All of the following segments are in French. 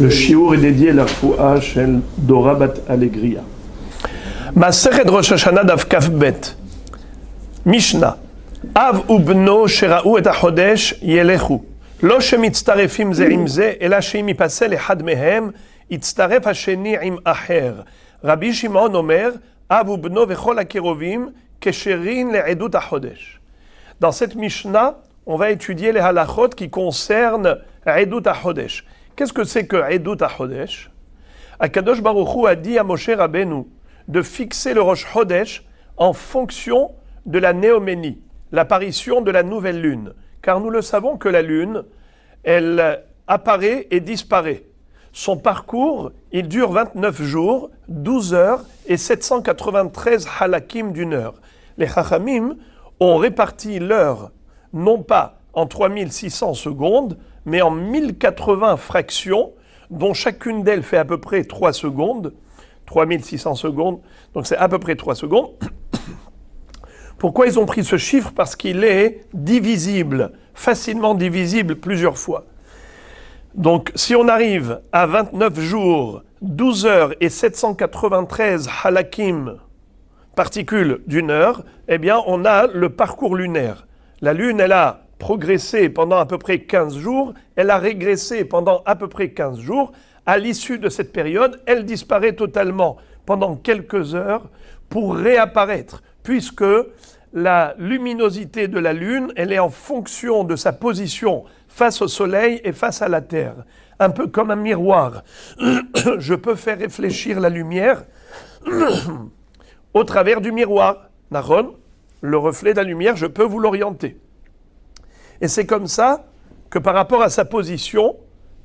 Le shiur est dédié à la foua shel Dora bat Alegria. Masechet Rosh Hashanah daf kaf bet. Mishnah. Av ubno shera'u et hachodesh yelechu. Lo shemitztarefim ze im ze, ela sheim yipasel echad mehem, yitztaref hasheni im acher. Rabbi Shimon omer, Av ubno vechol hakerovim, kesherin le'edut hachodesh. Dans cette Mishnah, on va étudier les halachot qui concernent Edut HaChodesh. Qu'est-ce que c'est que Edut HaChodesh? Akadosh Baruch Hu a dit à Moshe Rabbeinu de fixer le Rosh Chodesh en fonction de la néoménie, l'apparition de la nouvelle lune. Car nous le savons que la lune, elle apparaît et disparaît. Son parcours, il dure 29 jours, 12 heures et 793 halakim d'une heure. Les Chachamim ont réparti l'heure non pas en 3600 secondes, mais en 1080 fractions, dont chacune d'elles fait à peu près 3 secondes, 3600 secondes, donc c'est à peu près 3 secondes. Pourquoi ils ont pris ce chiffre? Parce qu'il est divisible, facilement divisible plusieurs fois. Donc si on arrive à 29 jours, 12 heures et 793 halakim, particules d'une heure, eh bien on a le parcours lunaire. La Lune, elle a progressé pendant à peu près 15 jours, elle a régressé pendant à peu près 15 jours. À l'issue de cette période, elle disparaît totalement pendant quelques heures pour réapparaître, puisque la luminosité de la Lune, elle est en fonction de sa position face au Soleil et face à la Terre. Un peu comme un miroir. Je peux faire réfléchir la lumière au travers du miroir. Naron, le reflet de la lumière, je peux vous l'orienter. Et c'est comme ça que par rapport à sa position,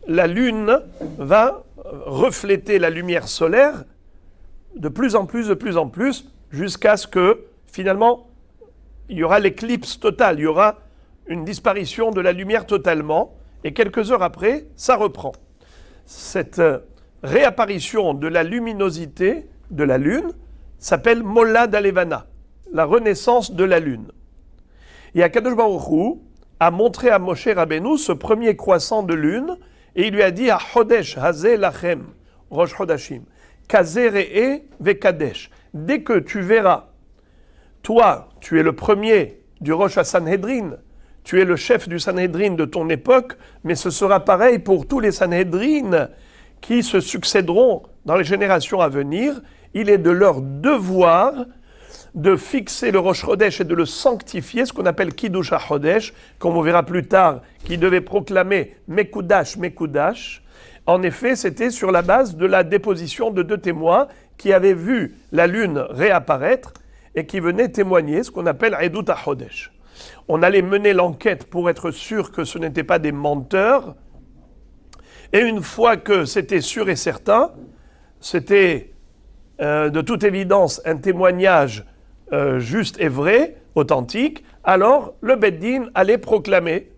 la Lune va refléter la lumière solaire de plus en plus, jusqu'à ce que, finalement, il y aura l'éclipse totale, il y aura une disparition de la lumière totalement, et quelques heures après, ça reprend. Cette réapparition de la luminosité de la Lune s'appelle Molad Alevana, la renaissance de la Lune. Et Akadosh Baruch Hu a montré à Moshe Rabbeinu ce premier croissant de Lune, et il lui a dit « Ha-Chodesh hazeh lachem, Rosh Chodashim, kazeh re'eh vekadesh » Dès que tu verras, toi, tu es le premier du Rosh HaSanhedrin, tu es le chef du Sanhedrin de ton époque, mais ce sera pareil pour tous les Sanhedrin qui se succéderont dans les générations à venir. Il est de leur devoir de fixer le Rosh Chodesh et de le sanctifier, ce qu'on appelle Kiddush HaChodesh, comme on verra plus tard, qui devait proclamer Mekudash, Mekudash. En effet, c'était sur la base de la déposition de 2 témoins qui avaient vu la lune réapparaître et qui venaient témoigner, ce qu'on appelle Edut HaChodesh. On allait mener l'enquête pour être sûr que ce n'étaient pas des menteurs, et une fois que c'était sûr et certain, c'était de toute évidence un témoignage juste et vrai, authentique, alors le Beddin allait proclamer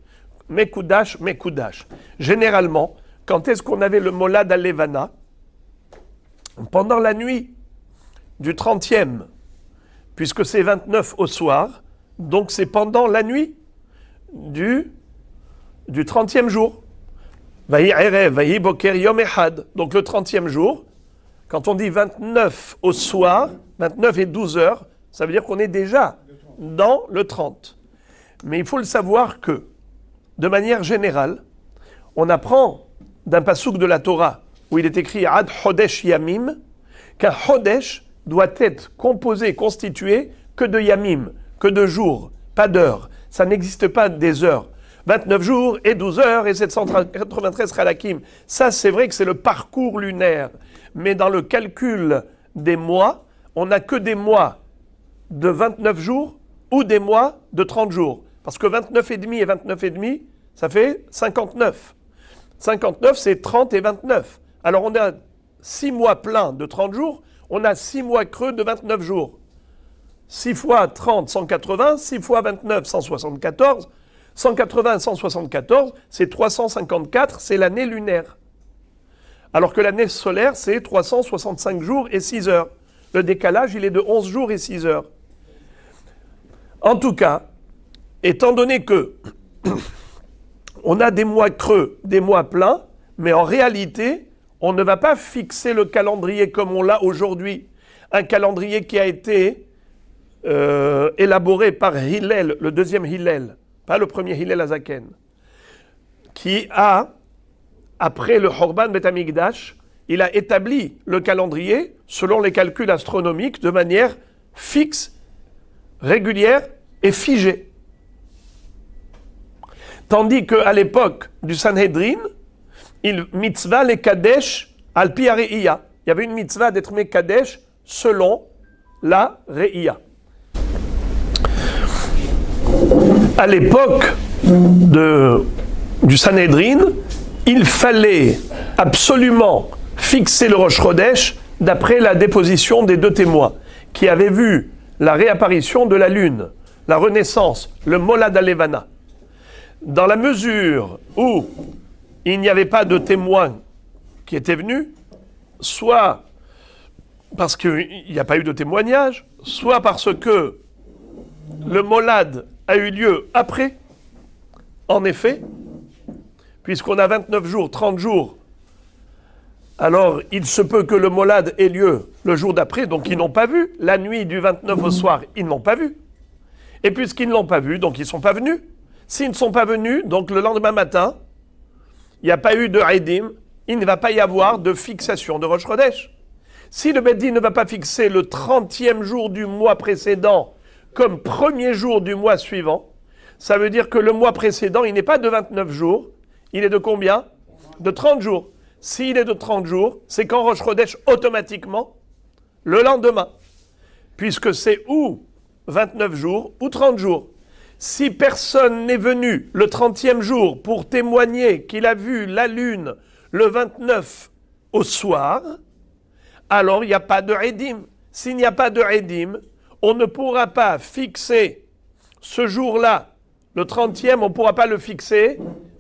Mekudash, Mekudash. Généralement, quand est-ce qu'on avait le Molad Alevana? Pendant la nuit du 30e, puisque c'est 29 au soir, donc c'est pendant la nuit du 30e jour. Vayi Erev, Vayi Boker Yom Echad. Donc le 30e jour, quand on dit 29 au soir, 29 et 12 heures, ça veut dire qu'on est déjà dans le 30. Mais il faut le savoir que, de manière générale, on apprend d'un passouk de la Torah, où il est écrit Ad Chodesh Yamim, qu'un Chodesh doit être composé, constitué que de Yamim, que de jours, pas d'heures. Ça n'existe pas des heures. 29 jours et 12 heures et 793 halakim. Ça, c'est vrai que c'est le parcours lunaire. Mais dans le calcul des mois, on n'a que des mois de 29 jours ou des mois de 30 jours. Parce que 29 et demi et 29 et demi, ça fait 59. 59, c'est 30 et 29. Alors on a 6 mois pleins de 30 jours, on a 6 mois creux de 29 jours. 6 fois 30, 180, 6 fois 29, 174. 180 et 174, c'est 354, c'est l'année lunaire. Alors que l'année solaire, c'est 365 jours et 6 heures. Le décalage, il est de 11 jours et 6 heures. En tout cas, étant donné que on a des mois creux, des mois pleins, Mais en réalité, on ne va pas fixer le calendrier comme on l'a aujourd'hui. Un calendrier qui a été élaboré par Hillel, le deuxième Hillel, pas le premier Hillel Azaken, qui a, après le Horban Bet Hamikdash, il a établi le calendrier selon les calculs astronomiques de manière fixe, régulière et figée. Tandis qu'à l'époque du Sanhedrin, il mitzvah les Kadesh al pi Re'iyah. Il y avait une mitzvah d'être Mekadesh selon la Re'iyah. À l'époque du Sanhedrin, il fallait absolument fixer le Rosh Chodesh d'après la déposition des deux témoins qui avaient vu la réapparition de la lune, la renaissance, le Molad Alevana. Dans la mesure où il n'y avait pas de témoins qui étaient venus, soit parce qu'il n'y a pas eu de témoignage, soit parce que le Molad a eu lieu après. En effet, puisqu'on a 29 jours, 30 jours, alors il se peut que le Molad ait lieu le jour d'après, donc ils n'ont pas vu. La nuit du 29 au soir, ils n'ont pas vu. Et puisqu'ils ne l'ont pas vu, donc ils ne sont pas venus. S'ils ne sont pas venus, donc le lendemain matin, il n'y a pas eu de Eidim, il ne va pas y avoir de fixation de Rosh Chodesh. Si le Beit Din ne va pas fixer le 30e jour du mois précédent comme premier jour du mois suivant, ça veut dire que le mois précédent, il n'est pas de 29 jours, il est de combien? De 30 jours. S'il est de 30 jours, c'est quand Rosh Chodesh automatiquement le lendemain, puisque c'est ou 29 jours ou 30 jours. Si personne n'est venu le 30e jour pour témoigner qu'il a vu la lune le 29 au soir, alors il n'y a pas de Eidim. S'il n'y a pas de Eidim, on ne pourra pas fixer ce jour-là, le 30e, on ne pourra pas le fixer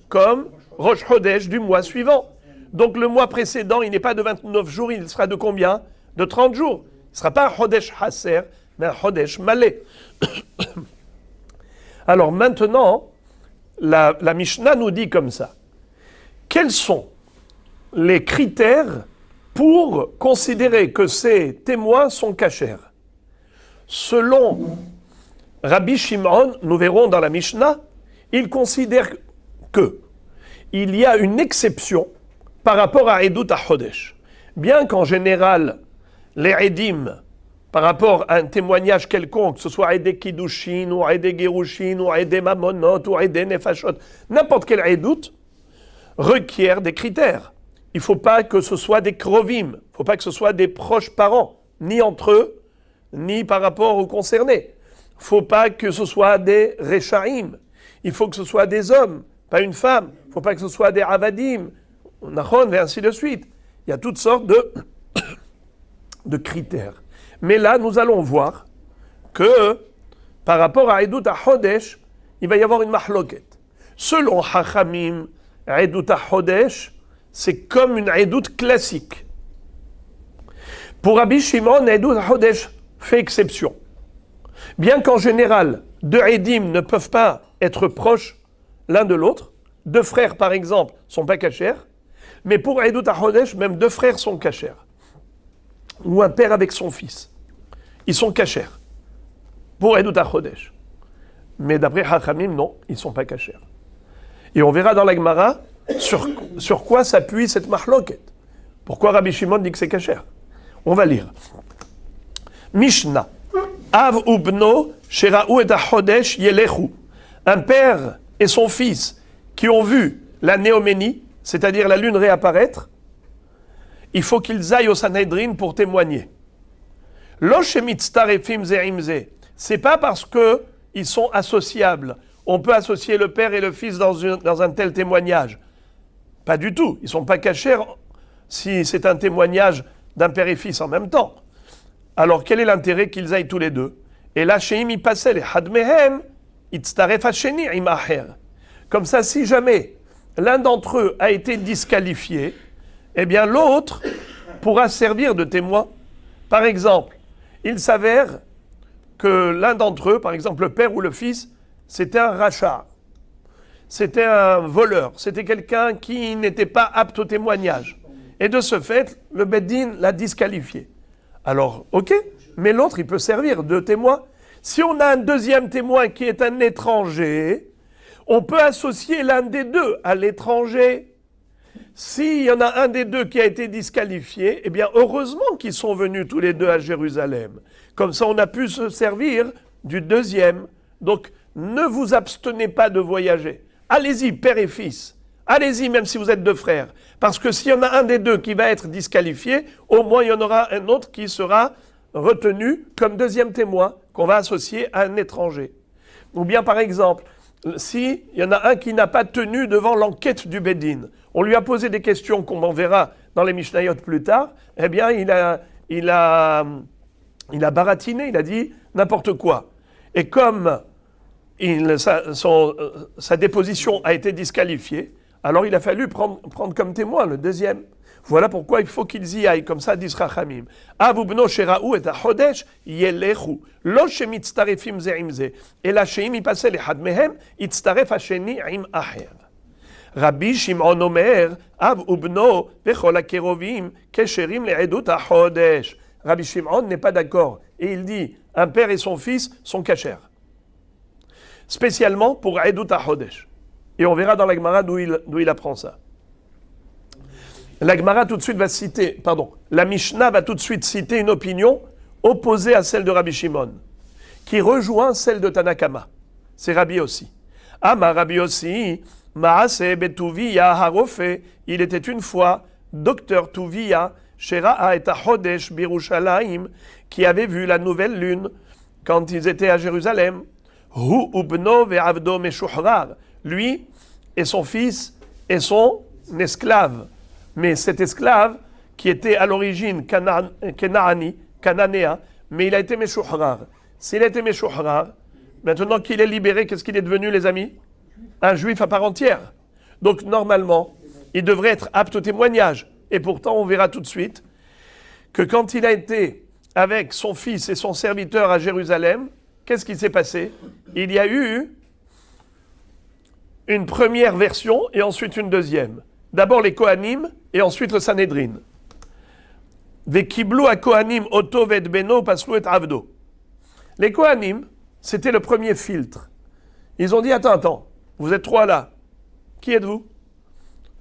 comme Rosh Chodesh du mois suivant. Donc le mois précédent, il n'est pas de 29 jours, il sera de combien? De 30 jours. Il ne sera pas un Chodesh Hasser, mais un Chodesh Malé. Alors maintenant, la Mishnah nous dit comme ça. Quels sont les critères pour considérer que ces témoins sont kashers? Selon Rabbi Shimon, nous verrons dans la Mishnah, il considère que il y a une exception par rapport à Edut HaChodesh. Bien qu'en général, les Edim, par rapport à un témoignage quelconque, que ce soit Edé Kiddushin, ou Edé Gerushin, ou Edé Mamonot, ou Edé Nefashot, n'importe quel Edut, requiert des critères. Il ne faut pas que ce soit des Krovim, il ne faut pas que ce soit des proches parents, ni entre eux, ni par rapport aux concernés. Il ne faut pas que ce soit des Rechaim, il faut que ce soit des hommes, pas une femme. Il ne faut pas que ce soit des Avadim, Nachon, et ainsi de suite. Il y a toutes sortes de critères. Mais là, nous allons voir que par rapport à Edut HaChodesh, il va y avoir une mahloket. Selon Chachamim, Edut HaChodesh, c'est comme une Edut classique. Pour Rabbi Shimon, Edut HaChodesh fait exception. Bien qu'en général, deux Edim ne peuvent pas être proches l'un de l'autre, deux frères par exemple ne sont pas kashers, mais pour Edut HaChodesh, même deux frères sont kashers. Ou un père avec son fils. Ils sont kashers. Pour Edut HaChodesh. Mais d'après Chachamim, non, ils ne sont pas kashers. Et on verra dans la Gemara sur quoi s'appuie cette mahloket. Pourquoi Rabbi Shimon dit que c'est kasher? On va lire. Mishnah. Av ubno shera'u et HaChodesh yelechu. Un père et son fils qui ont vu la néoménie, c'est-à-dire la lune réapparaître, il faut qu'ils aillent au Sanhedrin pour témoigner. Lo shemitztarefim ze im ze. C'est pas parce qu'ils sont associables. On peut associer le père et le fils dans un tel témoignage. Pas du tout. Ils ne sont pas kashers si c'est un témoignage d'un père et fils en même temps. Alors quel est l'intérêt qu'ils aillent tous les deux? Et là, sheim y passait les hadmehem, itztaref hasheni im acher. Comme ça, si jamais l'un d'entre eux a été disqualifié, eh bien l'autre pourra servir de témoin. Par exemple, il s'avère que l'un d'entre eux, par exemple le père ou le fils, c'était un rachat. c'était un voleur, c'était quelqu'un qui n'était pas apte au témoignage. Et de ce fait, le Beddin l'a disqualifié. Alors, ok, mais l'autre, il peut servir de témoin. Si on a un deuxième témoin qui est un étranger, on peut associer l'un des deux à l'étranger. S'il y en a un des deux qui a été disqualifié, eh bien, heureusement qu'ils sont venus tous les deux à Jérusalem. Comme ça, on a pu se servir du deuxième. Donc, ne vous abstenez pas de voyager. Allez-y, père et fils. Allez-y, même si vous êtes deux frères. Parce que s'il y en a un des deux qui va être disqualifié, au moins il y en aura un autre qui sera retenu comme deuxième témoin qu'on va associer à un étranger. Ou bien, par exemple, s'il y en a un qui n'a pas tenu devant l'enquête du Beddin, on lui a posé des questions qu'on en verra dans les Mishnayot plus tard, eh bien, il a baratiné, il a dit n'importe quoi. Et comme sa déposition a été disqualifiée, alors il a fallu prendre comme témoin le deuxième. Voilà pourquoi il faut qu'ils y aillent, comme ça disent Chachamim. Avu bno shera'u et hachodesh yelechu. Lo shemitztarefim ze im ze. Ela sheim yipasel echad mehem, yitztaref hasheni im acher. Rabbi Shimon omer, Av ubno vechol hakerovim kesherim le'edut hachodesh. Rabbi Shimon n'est pas d'accord. Et il dit, un père et son fils sont cachers. Spécialement pour Edut HaChodesh. Et on verra dans la Gemara d'où il apprend ça. La Gemara tout de suite va citer, la Mishnah va tout de suite citer une opinion opposée à celle de Rabbi Shimon, qui rejoint celle de Tanakama. C'est Rabbi aussi. Ama Rabbi aussi, Maase betuviya harofe, il était une fois docteur Tuviya, Shera'a et HaChodesh birushalayim, qui avait vu la nouvelle lune quand ils étaient à Jérusalem. Hu ubno ve'avdo meshuhrar, lui et son fils et son esclave. Mais cet esclave, qui était à l'origine cananéen, mais il a été meshuhrar. S'il a été meshuhrar, maintenant qu'il est libéré, qu'est-ce qu'il est devenu, les amis? Un juif à part entière. Donc normalement, il devrait être apte au témoignage. Et pourtant, on verra tout de suite que quand il a été avec son fils et son serviteur à Jérusalem, qu'est-ce qui s'est passé? Il y a eu une première version et ensuite une deuxième. D'abord les Kohanim et ensuite le Sanhédrin. Vekiblu a Kohanim oto ved beno paslu et avdo. Les Kohanim, c'était le premier filtre. Ils ont dit, attends, vous êtes trois là. Qui êtes-vous?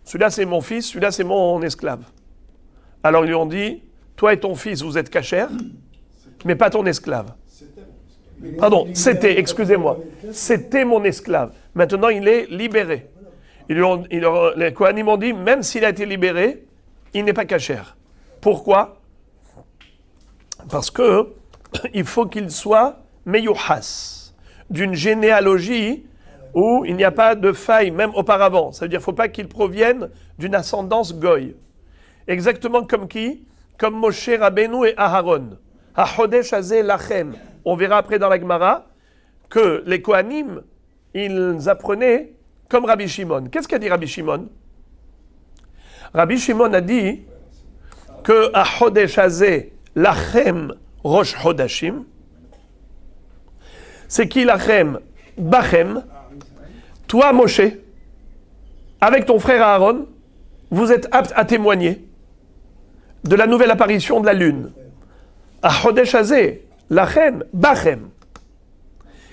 Celui-là c'est mon fils, celui-là c'est mon esclave. Alors ils lui ont dit, toi et ton fils vous êtes cachers, mais pas ton esclave. Pardon, excusez-moi, c'était mon esclave. Maintenant, il est libéré. Les Kohanim ont dit, même s'il a été libéré, il n'est pas cachère. Pourquoi? Parce que il faut qu'il soit meyuhas, d'une généalogie où il n'y a pas de faille, même auparavant. Ça veut dire qu'il ne faut pas qu'il provienne d'une ascendance goy. Exactement comme qui? Comme Moshe Rabbeinu et Aharon. HaChodesh hazeh lachem. On verra après dans la Gemara que les Kohanim, ils apprenaient comme Rabbi Shimon. Qu'est-ce qu'a dit Rabbi Shimon? Rabbi Shimon a dit que HaChodesh hazeh lachem rosh chodashim. C'est qui lachem? Bachem. Toi, Moshe, avec ton frère Aaron, vous êtes apte à témoigner de la nouvelle apparition de la lune. HaChodesh hazeh lachem, bachem.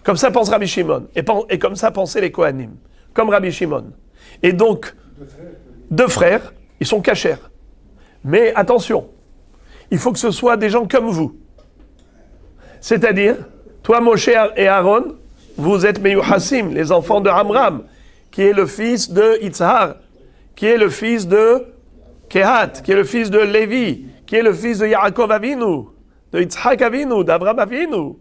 Comme ça pense Rabbi Shimon. Et comme ça pensaient les Kohanim. Comme Rabbi Shimon. Et donc, deux frères, ils sont cachers. Mais attention, il faut que ce soit des gens comme vous. C'est-à-dire, toi, Moshe et Aaron, vous êtes Meyuhasim, les enfants de Amram, qui est le fils de Itzhar, qui est le fils de Kehat, qui est le fils de Lévi, qui est le fils de Yaakov Avinu, de Yitzhak Avinu, d'Abraham Avinu,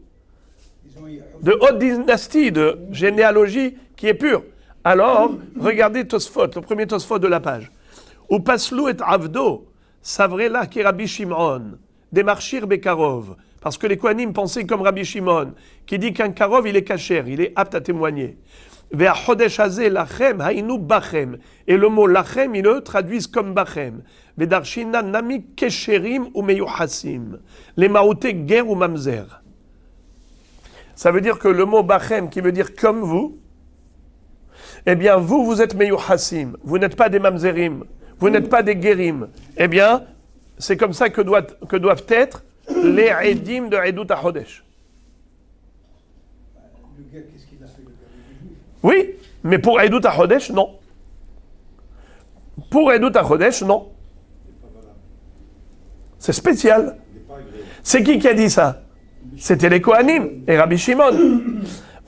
de haute dynastie, de généalogie qui est pure. Alors, regardez Tosfot, le premier Tosfot de la page. Ou paslu et avdo, savrela ki Rabbi Shimon, demarchir bekarov. Parce que les Kohanim pensaient comme Rabbi Shimon, qui dit qu'un karov, il est kacher, il est apte à témoigner. Vea chodesh hazeh lachem, hainu bachem. Et le mot lachem, ils le traduisent comme bachem. Vedarshina nami kesherim ou meyuhasim. Les maouté ger ou mamzer. Ça veut dire que le mot bachem, qui veut dire comme vous, eh bien vous êtes meyuhasim, vous n'êtes pas des mamzerim, vous n'êtes pas des guérim. Eh bien, c'est comme ça que doivent être les Edim de Edut HaChodesh. Le gars, qu'est-ce qu'il a fait, le gars? Oui, mais pour Edut HaChodesh, non. Pour Edut HaChodesh, non. C'est spécial. C'est qui a dit ça? C'était les Kohanim et Rabbi Shimon.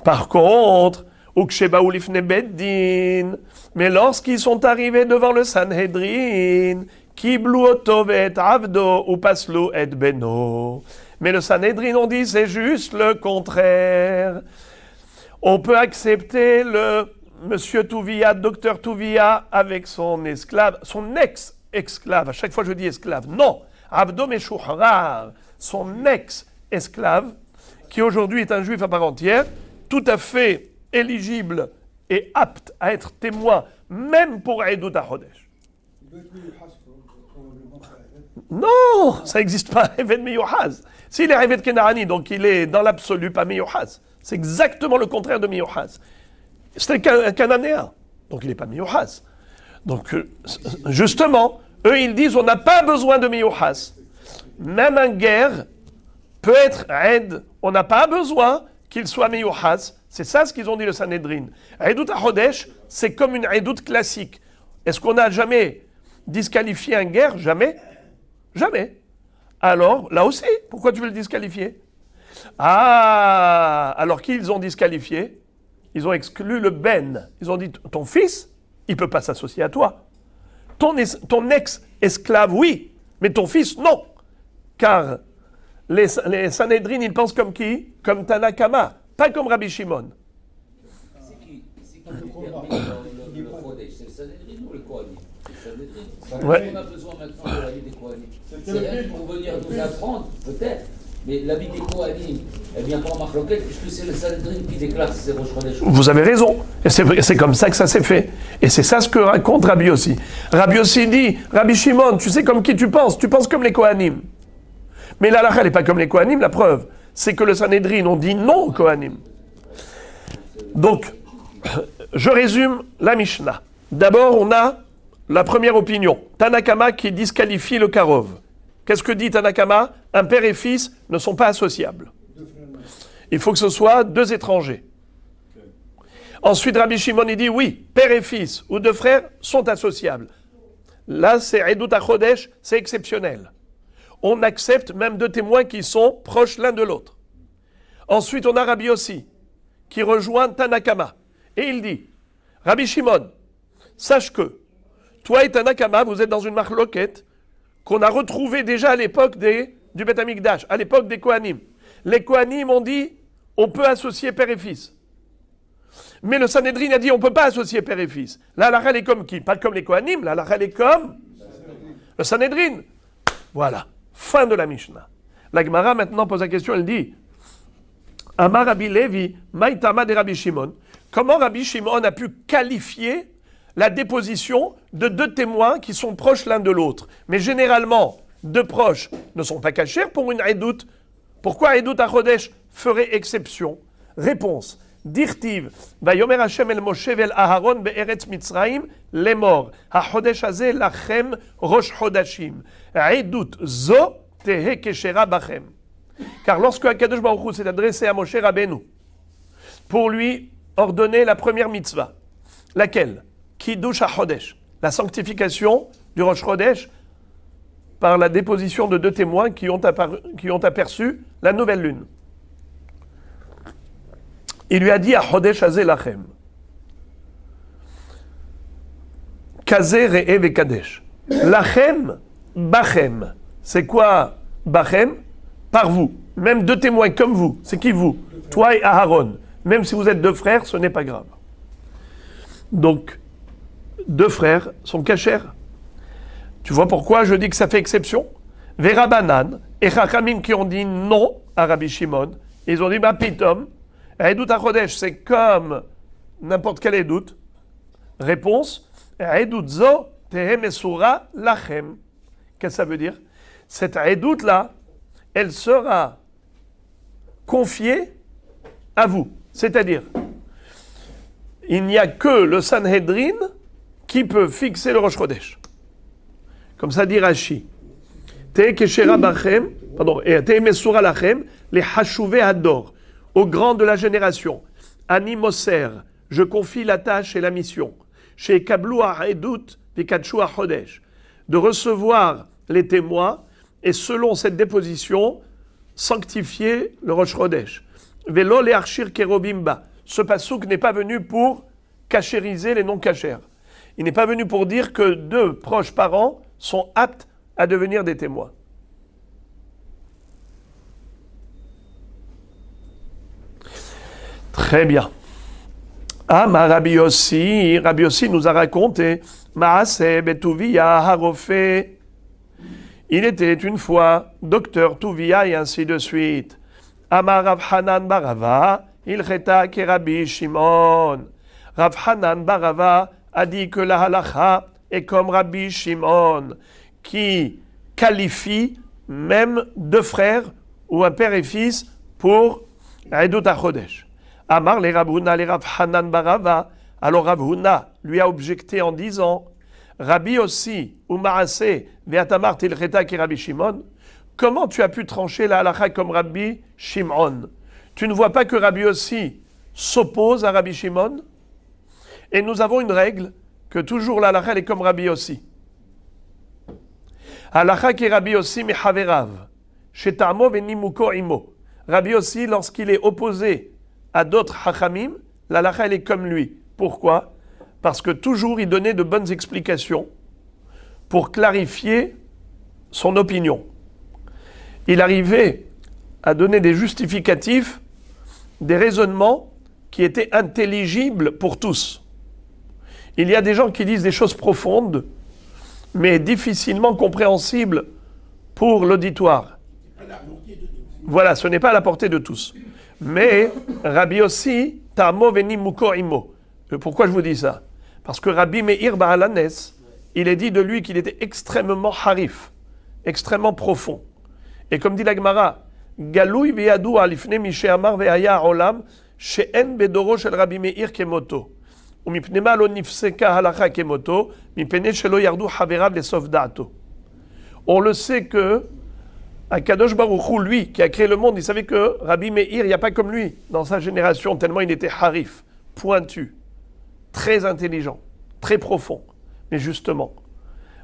Par contre, Ukshebaou lifne beddin, mais lorsqu'ils sont arrivés devant le Sanhedrin, Kiblu oto et avdo ou paslu et beno. Mais le Sanhedrin ont dit c'est juste le contraire. On peut accepter le monsieur Touvia, docteur Touvia, avec son esclave, son ex-esclave. À chaque fois je dis esclave. Non, avdo meshuhrar, son ex-esclave, qui aujourd'hui est un juif à part entière, tout à fait éligible et apte à être témoin, même pour Edut HaChodesh. Il doit être meyuhas, probablement. Non, ça n'existe pas, Eved Meyuhaz. S'il est Eved Kenarani, donc il est dans l'absolu pas Meyuhaz. C'est exactement le contraire de Meyuhaz. C'est un Cananéen, donc il n'est pas Meyuhaz. Donc, justement, eux ils disent on n'a pas besoin de Meyuhaz. Même un guerre peut être Ed, on n'a pas besoin qu'il soit Meyuhaz. C'est ça ce qu'ils ont dit le Sanhedrin. Edut HaChodesh, c'est comme une Edut classique. Est-ce qu'on a jamais disqualifié un guerre? Jamais. Jamais. Alors, là aussi, pourquoi tu veux le disqualifier? Ah, alors qu'ils ont disqualifié? Ils ont exclu le ben. Ils ont dit, ton fils, il ne peut pas s'associer à toi. Ton ex-esclave, oui, mais ton fils, non. Car les Sanhedrin, ils pensent comme qui? Comme Tanakama, pas comme Rabbi Shimon. C'est qui détermine le Chodesh? C'est le Sanhedrin ou le Kohanim? C'est le Sanhedrin. Ouais. On a besoin maintenant de l'avis des Kohanim. C'est elle pour venir nous apprendre, peut-être. Mais l'avis des Kohanim, elle vient pas en marloquette, puisque c'est le Sanhedrin qui déclare si c'est Rosh Chodesh. Vous avez raison. Et c'est comme ça que ça s'est fait. Et c'est ça ce que raconte Rabbi Yossi. Rabbi Yossi dit, Rabbi Shimon, tu sais comme qui tu penses? Tu penses comme les Kohanim. Mais la halakha n'est pas comme les Kohanim, la preuve, c'est que le Sanhedrin ont dit non aux Kohanim. Donc, je résume la Mishnah. D'abord, on a la première opinion. Tanakama qui disqualifie le Karov. Qu'est-ce que dit Tanakama? Un père et fils ne sont pas associables. Il faut que ce soit deux étrangers. Ensuite, Rabbi Shimon, il dit oui, père et fils ou deux frères sont associables. Là, c'est Edut HaChodesh, c'est exceptionnel. On accepte même deux témoins qui sont proches l'un de l'autre. Ensuite, on a Rabbi Yossi, qui rejoint Tanakama. Et il dit, Rabbi Shimon, sache que toi et Tanakama, vous êtes dans une marloquette qu'on a retrouvée déjà à l'époque du Beth Amikdash, à l'époque des Kohanim. Les Kohanim ont dit, on peut associer père et fils. Mais le Sanhedrin a dit, on ne peut pas associer père et fils. Là, la est comme qui? Pas comme les Kohanim, là, la est comme le Sanhedrin. Voilà. Fin de la Mishnah. La Gemara maintenant pose la question, elle dit Amar Rabbi Levi, Maïtama de Rabbi Shimon. Comment Rabbi Shimon a pu qualifier la déposition de deux témoins qui sont proches l'un de l'autre? Mais généralement, deux proches ne sont pas cachés pour une Edut. Pourquoi Edut HaChodesh ferait exception? Réponse. Dirtiv, Vayomer Hashem el Moshe vel Aharon be'eretz Mitzrayim lemor HaChodesh hazeh lachem rosh chodashim Edut zo tehe keshera bachem. Car lorsque Akadosh Baruch Hu s'est adressé à Moshe Rabbeinu pour lui ordonner la première mitzvah, laquelle? Kiddush HaChodesh, la sanctification du Rosh Chodesh par la déposition de deux témoins qui ont aperçu la nouvelle lune. Il lui a dit à Chodesh Hazeh Lachem. Kazeh Re'e Vekadesh. Lachem, Bachem. C'est quoi Bachem? Par vous. Même deux témoins comme vous. C'est qui vous? Toi et Aharon. Même si vous êtes deux frères, ce n'est pas grave. Donc, deux frères sont cachers. Tu vois pourquoi je dis que ça fait exception? Vera Banan et Chachamim qui ont dit non à Rabbi Shimon. Ils ont dit, bah pitom. Edut HaChodesh, c'est comme n'importe quel Edut. Réponse, Edut zo tehe mesura lachem. Qu'est-ce que ça veut dire? Cette Edut là, elle sera confiée à vous. C'est-à-dire, il n'y a que le Sanhedrin qui peut fixer le Rosh Chodesh. Comme ça dit Rashi. Te keshera bachem, pardon, et te mesura lachem, les hachouvé hador, aux grands de la génération. Ani moser, je confie la tâche et la mission. Chez Kablou Ha'edut, Pikachu Chodesh, de recevoir les témoins et selon cette déposition, sanctifier le Rosh Chodesh. Velo le archir kerobimba. Ce pasouk n'est pas venu pour cachériser les non-cachers. Il n'est pas venu pour dire que 2 proches parents sont aptes à devenir des témoins. Très bien. Ah, Rabbi Yossi nous a raconté Maaseh Betuvia Harofé. Il était une fois docteur Tuvia et ainsi de suite. Amar Rav Hanan Barava, il cheta ke Rabbi Shimon. Rav Hanan Barava a dit que la halacha est comme Rabbi Shimon, qui qualifie même 2 frères ou un père et fils pour Edut HaChodesh. Amar le Rav Huna le Rav Hanan Barava. Alors Rav Huna lui a objecté en disant Rabbi aussi, ou Maaseh, Ve'atamar tilcheta ki Rabbi Shimon, comment tu as pu trancher la halacha comme Rabbi Shimon? Tu ne vois pas que Rabbi aussi s'oppose à Rabbi Shimon? Et nous avons une règle que toujours la halacha est comme Rabbi aussi. Halacha ki Rabbi aussi mehaverav, shetamo venimuko imo. Rabbi aussi, lorsqu'il est opposé à d'autres hachamim, la halacha elle est comme lui. Pourquoi? Parce que toujours il donnait de bonnes explications pour clarifier son opinion. Il arrivait à donner des justificatifs, des raisonnements qui étaient intelligibles pour tous. Il y a des gens qui disent des choses profondes, mais difficilement compréhensibles pour l'auditoire. Voilà, ce n'est pas à la portée de tous. Mais Rabbi aussi, Ta'amo veni muko imo. Pourquoi je vous dis ça? Parce que Rabbi Meir Ba'alanes, il est dit de lui qu'il était extrêmement harif, extrêmement profond. Et comme dit la Gemara, Galoui ve'yadou alifne mishe amar ve'aya olam she'en bedoro shel Rabbi Meir kemoto. Umipnema lo nifseka halacha kemoto, mipene shelo yardu haverav lesof da'ato. On le sait que Akadosh Baruch Hu, lui, qui a créé le monde, il savait que Rabbi Meir, il n'y a pas comme lui dans sa génération, tellement il était harif, pointu, très intelligent, très profond. Mais justement,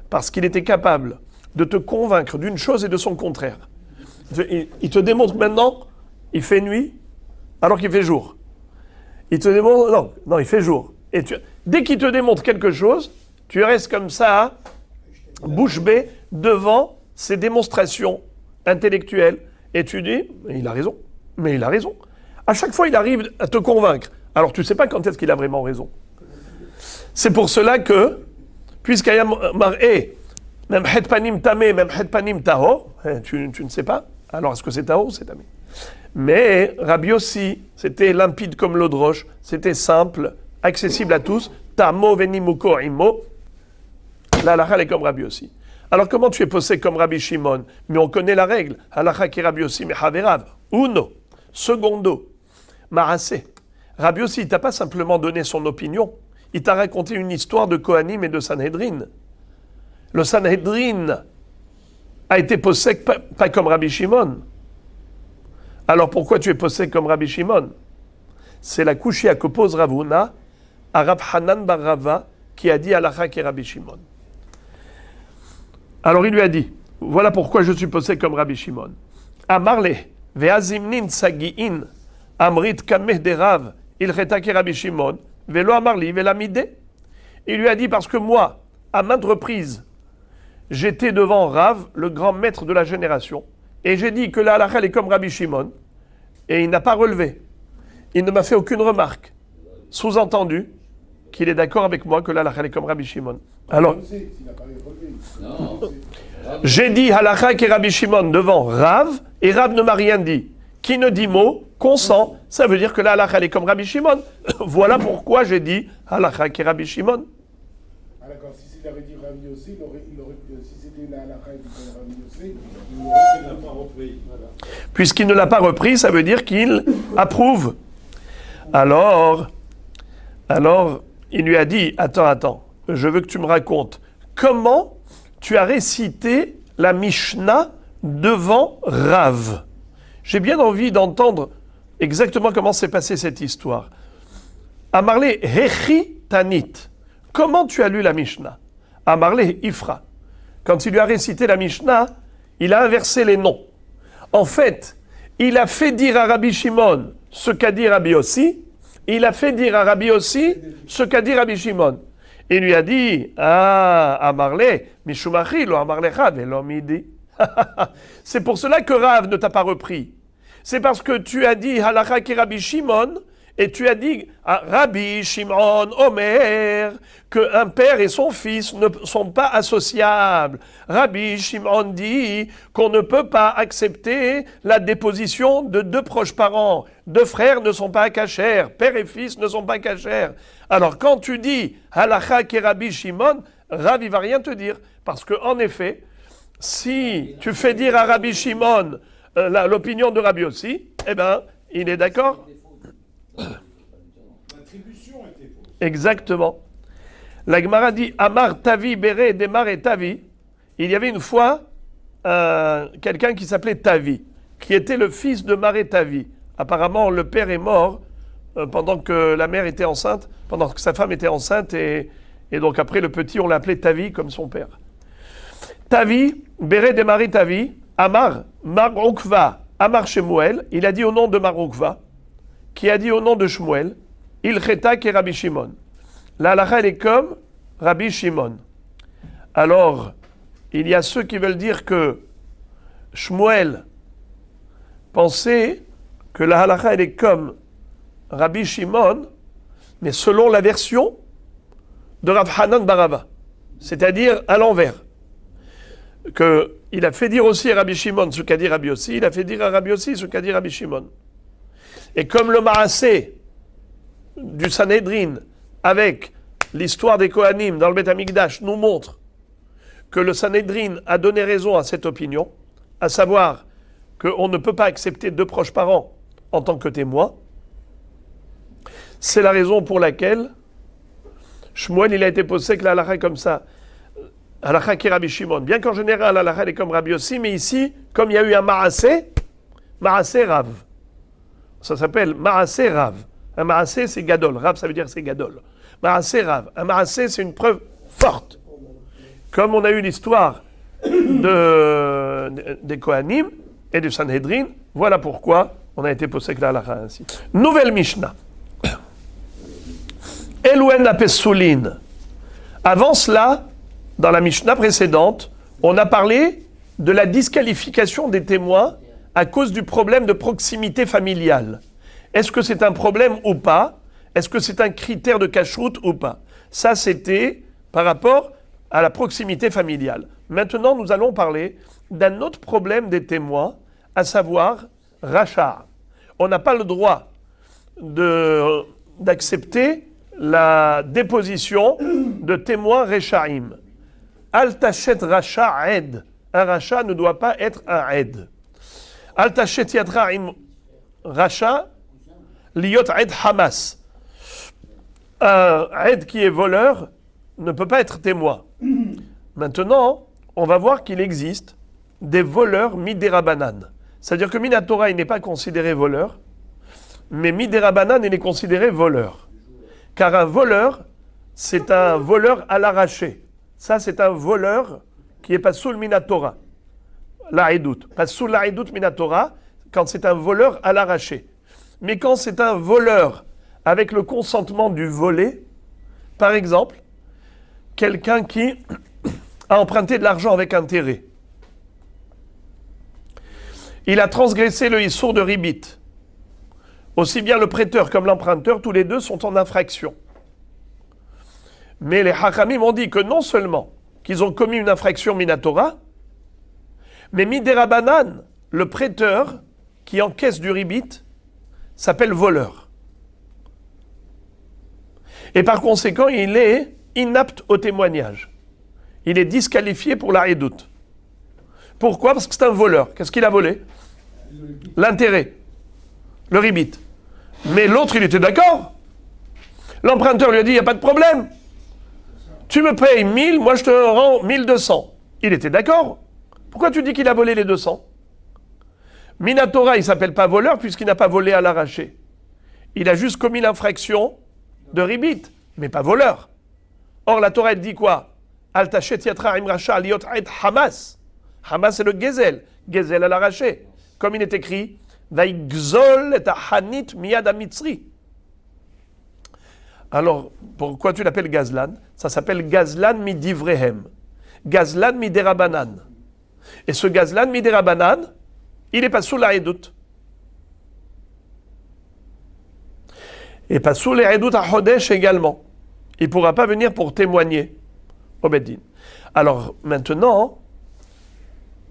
parce qu'il était capable de te convaincre d'une chose et de son contraire. Il te démontre maintenant, il fait nuit, alors qu'il fait jour. Il te démontre, non, il fait jour. Et dès qu'il te démontre quelque chose, tu restes comme ça, bouche bée, devant ces démonstrations intellectuelles. Et tu dis, mais il a raison, mais il a raison. À chaque fois, il arrive à te convaincre. Alors, tu ne sais pas quand est-ce qu'il a vraiment raison. C'est pour cela que, puisqu'il y a mar'é, même het panim tamé, même het panim tahor, tu ne sais pas. Alors, est-ce que c'est tahor ou c'est tamé? Mais Rabbi aussi, c'était limpide comme l'eau de roche, c'était simple, accessible à tous. Tamo venimuko imo. La halakha est comme Rabbi aussi. Alors, comment tu es posé comme Rabbi Shimon? Mais on connaît la règle. Halakha qui Rabbi aussi, mais haverav. Uno. Secondo. Marasé. Rabbi aussi, il t'a pas simplement donné son opinion. Il t'a raconté une histoire de Kohanim et de Sanhedrin. Le Sanhedrin a été posé pas comme Rabbi Shimon. Alors pourquoi tu es posé comme Rabbi Shimon? C'est la kushia que pose Rav Huna à Rav Hanan bar Rava qui a dit halakha qui Rabbi Shimon. Alors il lui a dit, voilà pourquoi je suis posé comme Rabbi Shimon. Amarle ve'azimnin sagi'in amrit kameh de Rav il cheta ki Rabbi Shimon velo amarli velamide. Il lui a dit parce que moi, à maintes reprises, j'étais devant Rav, le grand maître de la génération, et j'ai dit que la halakha est comme Rabbi Shimon, et il n'a pas relevé. Il ne m'a fait aucune remarque. Sous-entendu qu'il est d'accord avec moi que la halakha est comme Rabbi Shimon. Alors, j'ai dit halakha qui est Rabbi Shimon devant Rav, et Rav ne m'a rien dit. Qui ne dit mot, consent, ça veut dire que la halakha est comme Rabbi Shimon. Voilà pourquoi j'ai dit halakha qui est Rabbi Shimon. Ah d'accord, si il avait dit Rabbi aussi, si c'était la halakha qui était Rabbi aussi, il n'aurait pas repris. Voilà. Puisqu'il ne l'a pas repris, ça veut dire qu'il approuve. Alors, Alors, il lui a dit, attends, je veux que tu me racontes comment tu as récité la Mishnah devant Rav. J'ai bien envie d'entendre exactement comment s'est passée cette histoire. Amarle Hechi Tanit. Comment tu as lu la Mishnah? Amarle Ifra. Quand il lui a récité la Mishnah, il a inversé les noms. En fait, il a fait dire à Rabbi Shimon ce qu'a dit Rabbi Yossi. Il a fait dire à Rabbi Yossi ce qu'a dit Rabbi Shimon. Il lui a dit, Amarle, Mishumachi, lo Amarlecha, velo midi. C'est pour cela que Rav ne t'a pas repris. C'est parce que tu as dit Halakha ki Rabbi Shimon, et tu as dit Rabbi Shimon Omer qu'un père et son fils ne sont pas associables. Rabbi Shimon dit qu'on ne peut pas accepter la déposition de deux proches parents. Deux frères ne sont pas cachers, père et fils ne sont pas cachers. Alors quand tu dis Halakha ki Rabbi Shimon, Rav il va rien te dire. Parce qu'en effet, si tu fais dire à Rabbi Shimon l'opinion de Rabbi Yossi, eh bien, il est d'accord. L'attribution était fausse. Exactement. La Gemara dit Amar Tavi Béré Demar et Tavi. Il y avait une fois quelqu'un qui s'appelait Tavi, qui était le fils de Maré Tavi. Apparemment, le père est mort pendant que la mère était enceinte, pendant que sa femme était enceinte, et donc après le petit, on l'appelait Tavi comme son père. Tavi, Béré Demar et Tavi, Amar Marokva, Amar Shemuel, il a dit au nom de Marokva, qui a dit au nom de Shmuel, Ilcheta qui est Rabbi Shimon. La halakha, elle est comme Rabbi Shimon. Alors, il y a ceux qui veulent dire que Shmuel pensait que la halakha, elle est comme Rabbi Shimon, mais selon la version de Rav Hanan Barava, c'est-à-dire à l'envers. Il a fait dire aussi à Rabbi Shimon ce qu'a dit Rabbi Yossi, il a fait dire à Rabbi Yossi ce qu'a dit Rabbi Shimon. Et comme le Maasé du Sanhedrin, avec l'histoire des Kohanim dans le Beth Amikdash, nous montre que le Sanhedrin a donné raison à cette opinion, à savoir qu'on ne peut pas accepter deux proches parents en tant que témoins, c'est la raison pour laquelle Shmuel, il a été posé que la halakha est comme ça. Halakha qui est Rabbi Shimon. Bien qu'en général, la halakha est comme Rabbi Yossi, mais ici, comme il y a eu un Maasé Rav. Ça s'appelle Maasé Rav. Un Maasé, c'est Gadol. Rav, ça veut dire c'est Gadol. Maasé Rav. Un Maasé, c'est une preuve forte. Comme on a eu l'histoire des Kohanim et du Sanhedrin, voilà pourquoi on a été posé que la halakha ainsi. Nouvelle Mishnah. Elouen Apessoulin. Avant cela, dans la Mishnah précédente, on a parlé de la disqualification des témoins à cause du problème de proximité familiale. Est-ce que c'est un problème ou pas? Est-ce que c'est un critère de cacheroute ou pas? Ça, c'était par rapport à la proximité familiale. Maintenant, nous allons parler d'un autre problème des témoins, à savoir rachat. On n'a pas le droit d'accepter la déposition de témoins rechaim. Al tachet racha aid. Un rachat ne doit pas être un aid. Al tachet yadra im racha liot aid hamas. Un aid qui est voleur ne peut pas être témoin. Maintenant, on va voir qu'il existe des voleurs midérabanan. C'est-à-dire que Minatora, il n'est pas considéré voleur, mais midérabanan, il est considéré voleur. Car un voleur, c'est un voleur à l'arraché. Ça, c'est un voleur qui est pas sous le Minatora. La Edout. Pas sous la Edout Minatora, quand c'est un voleur à l'arraché. Mais quand c'est un voleur avec le consentement du volé, par exemple, quelqu'un qui a emprunté de l'argent avec intérêt. Il a transgressé le issour de ribit. Aussi bien le prêteur comme l'emprunteur, tous les deux sont en infraction. Mais les Hachamim ont dit que non seulement qu'ils ont commis une infraction Minatora, mais Midérabanan, le prêteur qui encaisse du ribit, s'appelle voleur. Et par conséquent, il est inapte au témoignage. Il est disqualifié pour la Edout. Pourquoi? Parce que c'est un voleur. Qu'est-ce qu'il a volé? L'intérêt. Le ribit. Mais l'autre, il était d'accord. L'emprunteur lui a dit, il n'y a pas de problème. Tu me payes 1000, moi je te rends 1200. Il était d'accord. Pourquoi tu dis qu'il a volé les 200? Minatora, il ne s'appelle pas voleur puisqu'il n'a pas volé à l'arraché. Il a juste commis l'infraction de ribit, mais pas voleur. Or, la Torah, elle dit quoi? Al tachet yatra imracha liot aed Hamas. Hamas, c'est le gezel. Gezel à l'arraché. Comme il est écrit, Vaigzol et hanit miyad mitzri. Alors, pourquoi tu l'appelles Gazlan? Ça s'appelle Gazlan midivrehem. Gazlan miderabanan. Et ce Gazlan miderabanan, il est pas sous la Edout. Et pas sous les Edout à Chodesh également. Il ne pourra pas venir pour témoigner au Beddin. Alors maintenant,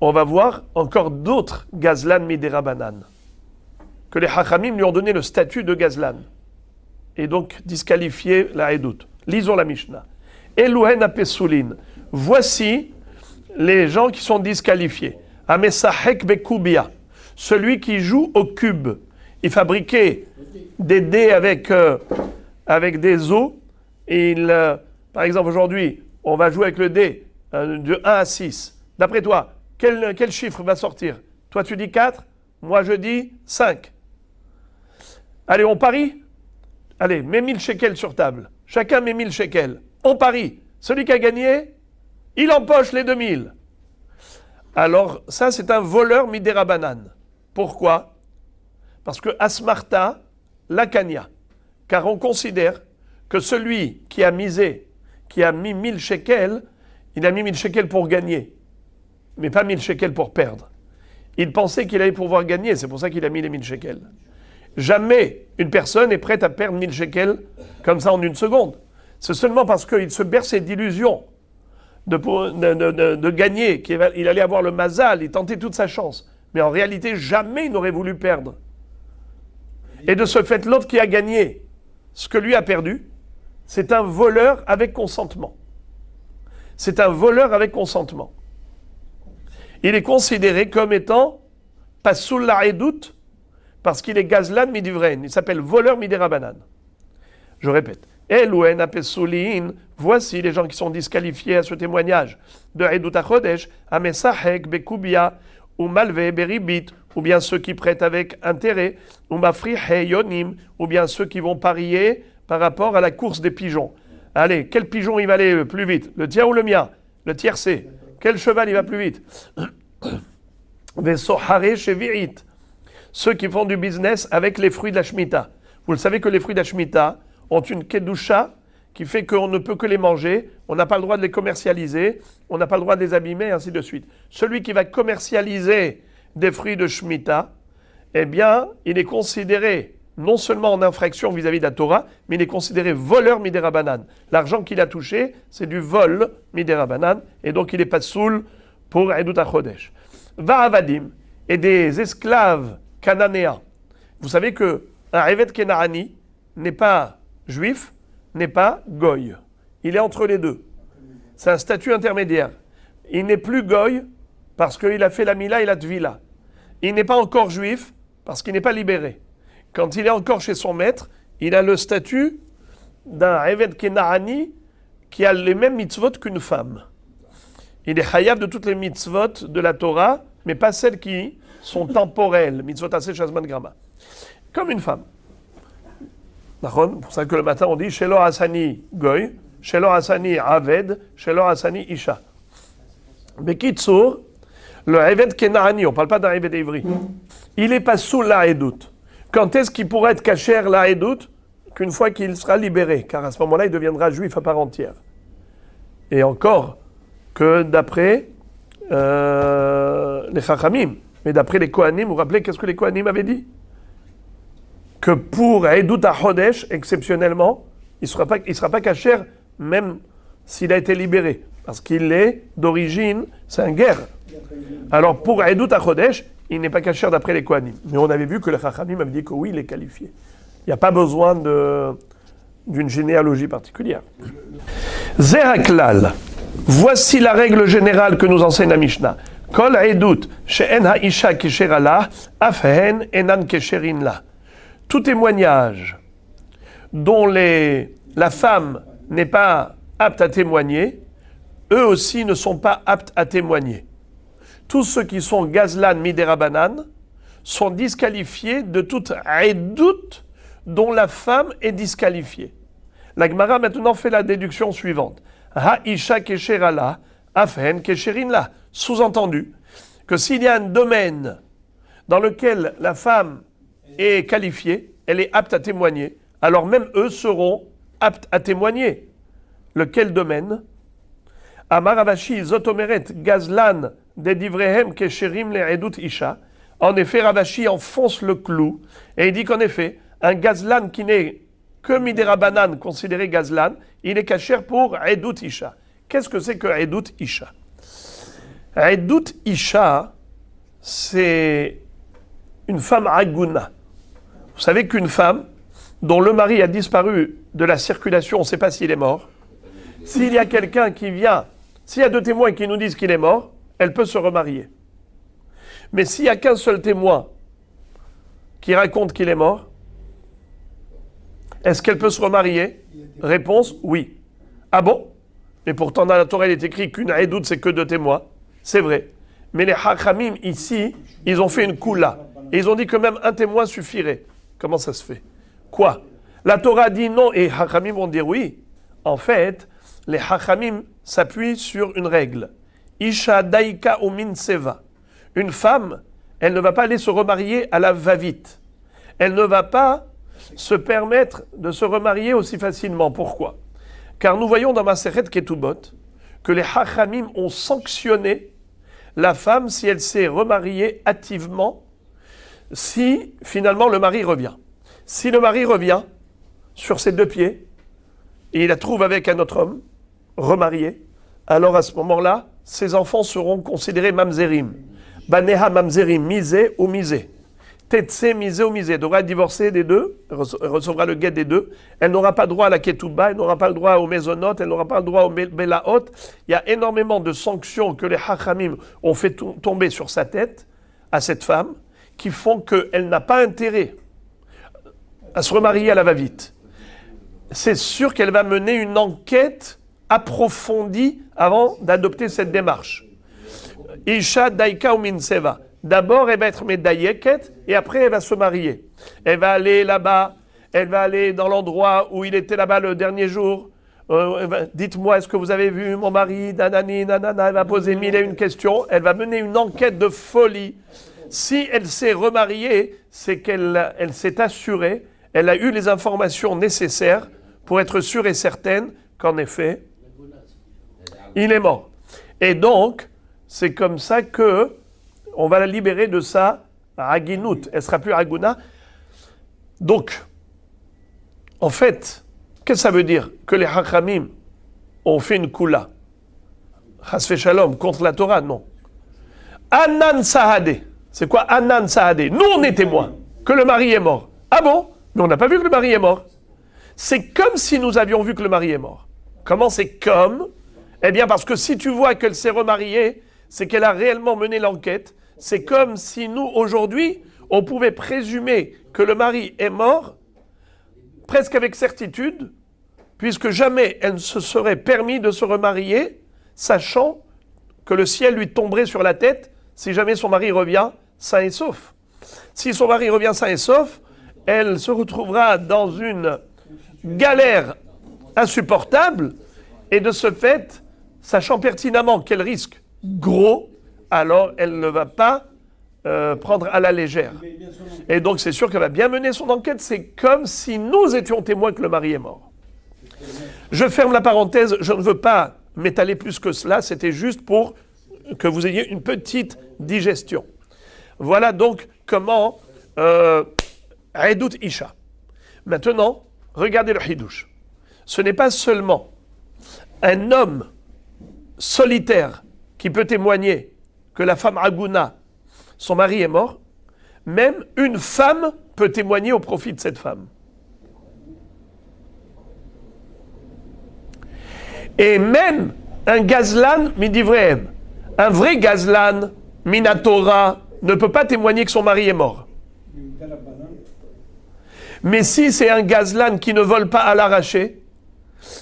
on va voir encore d'autres Gazlan miderabanan. Que les Hachamim lui ont donné le statut de Gazlan. Et donc disqualifié la Edout. Lisons la Mishnah. Elouhen apesoulin. Voici les gens qui sont disqualifiés. Amesahek bekubia. Celui qui joue au cube. Il fabriquait des dés avec des os. Et par exemple, aujourd'hui, on va jouer avec le dé de 1 à 6. D'après toi, quel chiffre va sortir? Toi, tu dis 4. Moi, je dis 5. Allez, on parie? Allez, mets 1000 shekels sur table. Chacun met 1000 shekels. On parie. Celui qui a gagné, il empoche les 2000. Alors, ça, c'est un voleur midérabanan. Pourquoi? Parce que Asmarta, Lakania. Car on considère que celui qui a misé, qui a mis 1000 shekels, il a mis 1000 shekels pour gagner, mais pas 1000 shekels pour perdre. Il pensait qu'il allait pouvoir gagner, c'est pour ça qu'il a mis les 1000 shekels. Jamais une personne est prête à perdre 1000 shekels comme ça en une seconde. C'est seulement parce qu'il se berçait d'illusions de gagner, qu'il allait avoir le mazal, il tentait toute sa chance. Mais en réalité, jamais il n'aurait voulu perdre. Et de ce fait, l'autre qui a gagné ce que lui a perdu, c'est un voleur avec consentement. C'est un voleur avec consentement. Il est considéré comme étant pasoul la edout, parce qu'il est gazlan midivrein. Il s'appelle voleur midérabanan. Je répète. Elouen apesoulin, voici les gens qui sont disqualifiés à ce témoignage de Edout HaChodesh, Amesahek, Bekubia, ou Malve, Beribit, ou bien ceux qui prêtent avec intérêt, ou Mafrihe, Yonim, ou bien ceux qui vont parier par rapport à la course des pigeons. Allez, quel pigeon il va aller le plus vite? Le tien ou le mien? Le tiercé. Quel cheval il va plus vite? Vesohare Shevi'it. Ceux qui font du business avec les fruits de la Shemitah. Vous le savez que les fruits de la Shemitah ont une kedusha qui fait qu'on ne peut que les manger, on n'a pas le droit de les commercialiser, on n'a pas le droit de les abîmer, et ainsi de suite. Celui qui va commercialiser des fruits de Shemitah, eh bien, il est considéré non seulement en infraction vis-à-vis de la Torah, mais il est considéré voleur midérabanan. L'argent qu'il a touché, c'est du vol midérabanan, et donc il n'est pas saoul pour Edout HaChodesh. Va'avadim, et des esclaves cananéens. Vous savez qu'un Evet Kenaani n'est pas juif, n'est pas goy. Il est entre les deux. C'est un statut intermédiaire. Il n'est plus goy parce qu'il a fait la mila et la tvila. Il n'est pas encore juif parce qu'il n'est pas libéré. Quand il est encore chez son maître, il a le statut d'un Evet Kenaani qui a les mêmes mitzvot qu'une femme. Il est chayav de toutes les mitzvot de la Torah, mais pas celles qui sont temporelles, mitzvot aseh shazman grama. Comme une femme. C'est pour ça que le matin on dit Shelo Hasani Goy, Shelo Hasani Aved, Shelo Hasani Isha. Bekitsour, le Eved Kenaani, on ne parle pas d'un Eved Ivri, il n'est pas sous la Edout. Quand est-ce qu'il pourrait être caché la Edout? Qu'une fois qu'il sera libéré, car à ce moment-là il deviendra juif à part entière. Et encore que d'après les Chachamim, mais d'après les Kohanim, vous vous rappelez qu'est-ce que les Kohanim avaient dit? Que pour Edout HaChodesh, exceptionnellement, il ne sera pas caché, même s'il a été libéré. Parce qu'il est d'origine, c'est un guerre. Alors pour Edout HaChodesh, il n'est pas caché d'après les Kohanim. Mais on avait vu que les Chachamim avaient dit que oui, il est qualifié. Il n'y a pas besoin d'une généalogie particulière. Zeraklal. Voici la règle générale que nous enseigne la Mishnah. Kol Edout, she'en ha'isha kesher alah, afhen enan kesherin la. Tout témoignage dont les la femme n'est pas apte à témoigner, eux aussi ne sont pas aptes à témoigner. Tous ceux qui sont gazlan midérabanan sont disqualifiés de toute edout dont la femme est disqualifiée. La Gemara maintenant fait la déduction suivante. Ha-isha kesherala, afen kesherinla. Sous-entendu que s'il y a un domaine dans lequel la femme est qualifiée, elle est apte à témoigner, alors même eux seront aptes à témoigner. Lequel domaine? Amar Ravashi zotomeret gazlan dedivrehem kesherim le'edut isha. En effet, Ravashi enfonce le clou et il dit qu'en effet, un gazlan qui n'est que midérabanan, considéré gazlan, il est kasher pour edut isha. Qu'est-ce que c'est que edut isha? Edut isha, c'est une femme aguna. Vous savez qu'une femme dont le mari a disparu de la circulation, on ne sait pas s'il est mort, s'il y a quelqu'un qui vient, s'il y a 2 témoins qui nous disent qu'il est mort, elle peut se remarier. Mais s'il n'y a qu'un seul témoin qui raconte qu'il est mort, est-ce qu'elle peut se remarier? Réponse, oui. Ah bon? Mais pourtant dans la Torah il est écrit qu'une edout c'est que 2 témoins. C'est vrai. Mais les hachamim ici, ils ont fait une koula. Et ils ont dit que même un témoin suffirait. Comment ça se fait? Quoi? La Torah dit non et hachamim vont dire oui. En fait, les hachamim s'appuient sur une règle. Isha daika umin seva. Une femme, elle ne va pas aller se remarier à la va-vite. Elle ne va pas se permettre de se remarier aussi facilement. Pourquoi? Car nous voyons dans Masechet Ketubot que les hachamim ont sanctionné la femme si elle s'est remariée hâtivement, si finalement le mari revient. Si le mari revient sur ses 2 pieds et il la trouve avec un autre homme remarié, alors à ce moment-là, ses enfants seront considérés mamzerim. Baneha mamzerim, misé ou misé. Tetse, misé ou misé. Elle devra divorcer des 2, elle recevra le guet des 2. Elle n'aura pas droit à la ketouba, elle n'aura pas le droit aux mésonotes, elle n'aura pas le droit au bélaot. Il y a énormément de sanctions que les hachamim ont fait tomber sur sa tête, à cette femme, qui font qu'elle n'a pas intérêt à se remarier à la va-vite. C'est sûr qu'elle va mener une enquête approfondie avant d'adopter cette démarche. Isha daika ou minseva. D'abord, elle va être médailleket et après, elle va se marier. Elle va aller là-bas, elle va aller dans l'endroit où il était là-bas le dernier jour. Dites-moi, est-ce que vous avez vu mon mari? Nanani, nanana. Elle va poser 1001 questions. Elle va mener une enquête de folie. Si elle s'est remariée, c'est qu'elle s'est assurée, elle a eu les informations nécessaires pour être sûre et certaine qu'en effet, il est mort. Et donc, c'est comme ça que on va la libérer de sa aginout. Elle sera plus aguna. Donc, en fait, qu'est-ce que ça veut dire? Que les hachamim ont fait une koula. Chasve shalom, contre la Torah, non. Anan sahade. C'est quoi Anan sahade? Nous, on est témoins que le mari est mort. Ah bon? Mais on n'a pas vu que le mari est mort. C'est comme si nous avions vu que le mari est mort. Comment c'est comme? Eh bien, parce que si tu vois qu'elle s'est remariée, c'est qu'elle a réellement mené l'enquête. C'est comme si nous, aujourd'hui, on pouvait présumer que le mari est mort, presque avec certitude, puisque jamais elle ne se serait permis de se remarier, sachant que le ciel lui tomberait sur la tête si jamais son mari revient sain et sauf. Si son mari revient sain et sauf, elle se retrouvera dans une galère insupportable, et de ce fait, sachant pertinemment qu'elle risque gros, alors elle ne va pas prendre à la légère. Et donc c'est sûr qu'elle va bien mener son enquête, c'est comme si nous étions témoins que le mari est mort. Je ferme la parenthèse, je ne veux pas m'étaler plus que cela, c'était juste pour que vous ayez une petite digestion. Voilà donc comment Edut Isha. Maintenant, regardez le Hidouche. Ce n'est pas seulement un homme solitaire qui peut témoigner que la femme Aguna, son mari est mort, même une femme peut témoigner au profit de cette femme. Et même un gazlan midivrehem, un vrai gazlan minatora ne peut pas témoigner que son mari est mort. Mais si c'est un gazlan qui ne vole pas à l'arraché,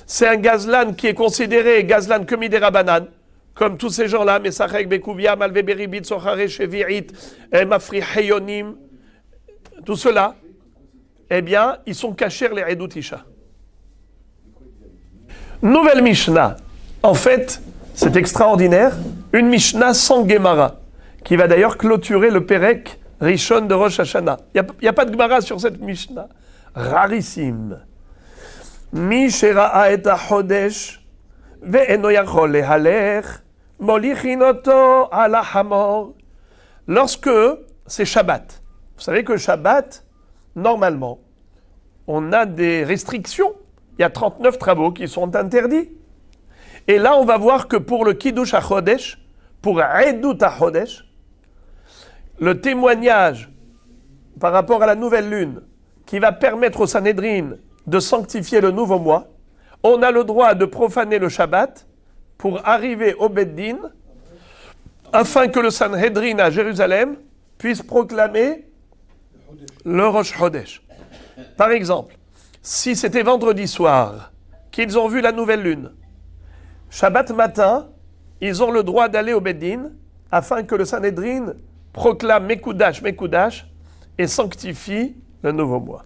c'est un gazlan qui est considéré gazlan kemidera banan, comme tous ces gens-là, Mesachek, Bekouvia, Malvé, Beribit, Sochare, Chevirit, Mafri, Heyonim, tout cela, eh bien, ils sont cachés les Edut Isha. Nouvelle Mishnah. En fait, c'est extraordinaire. Une Mishnah sans Gemara, qui va d'ailleurs clôturer le Perek Rishon de Rosh Hashanah. Il n'y a pas de Gemara sur cette Mishnah. Rarissime. Mi shera'a et ha-chodesh ve'eno yachol lehalech molichinoto ala hamor. Lorsque c'est Shabbat. Vous savez que Shabbat, normalement, on a des restrictions. Il y a 39 travaux qui sont interdits. Et là, on va voir que pour le Kiddush HaChodesh, pour Edut HaChodesh, le témoignage par rapport à la nouvelle lune qui va permettre au Sanhédrin de sanctifier le nouveau mois, on a le droit de profaner le Shabbat pour arriver au Beddin afin que le Sanhédrin à Jérusalem puisse proclamer le Rosh Chodesh. Par exemple, si c'était vendredi soir qu'ils ont vu la nouvelle lune, Shabbat matin, ils ont le droit d'aller au Beddin afin que le Sanhédrin proclame Mekoudash, Mekoudash et sanctifie le nouveau mois.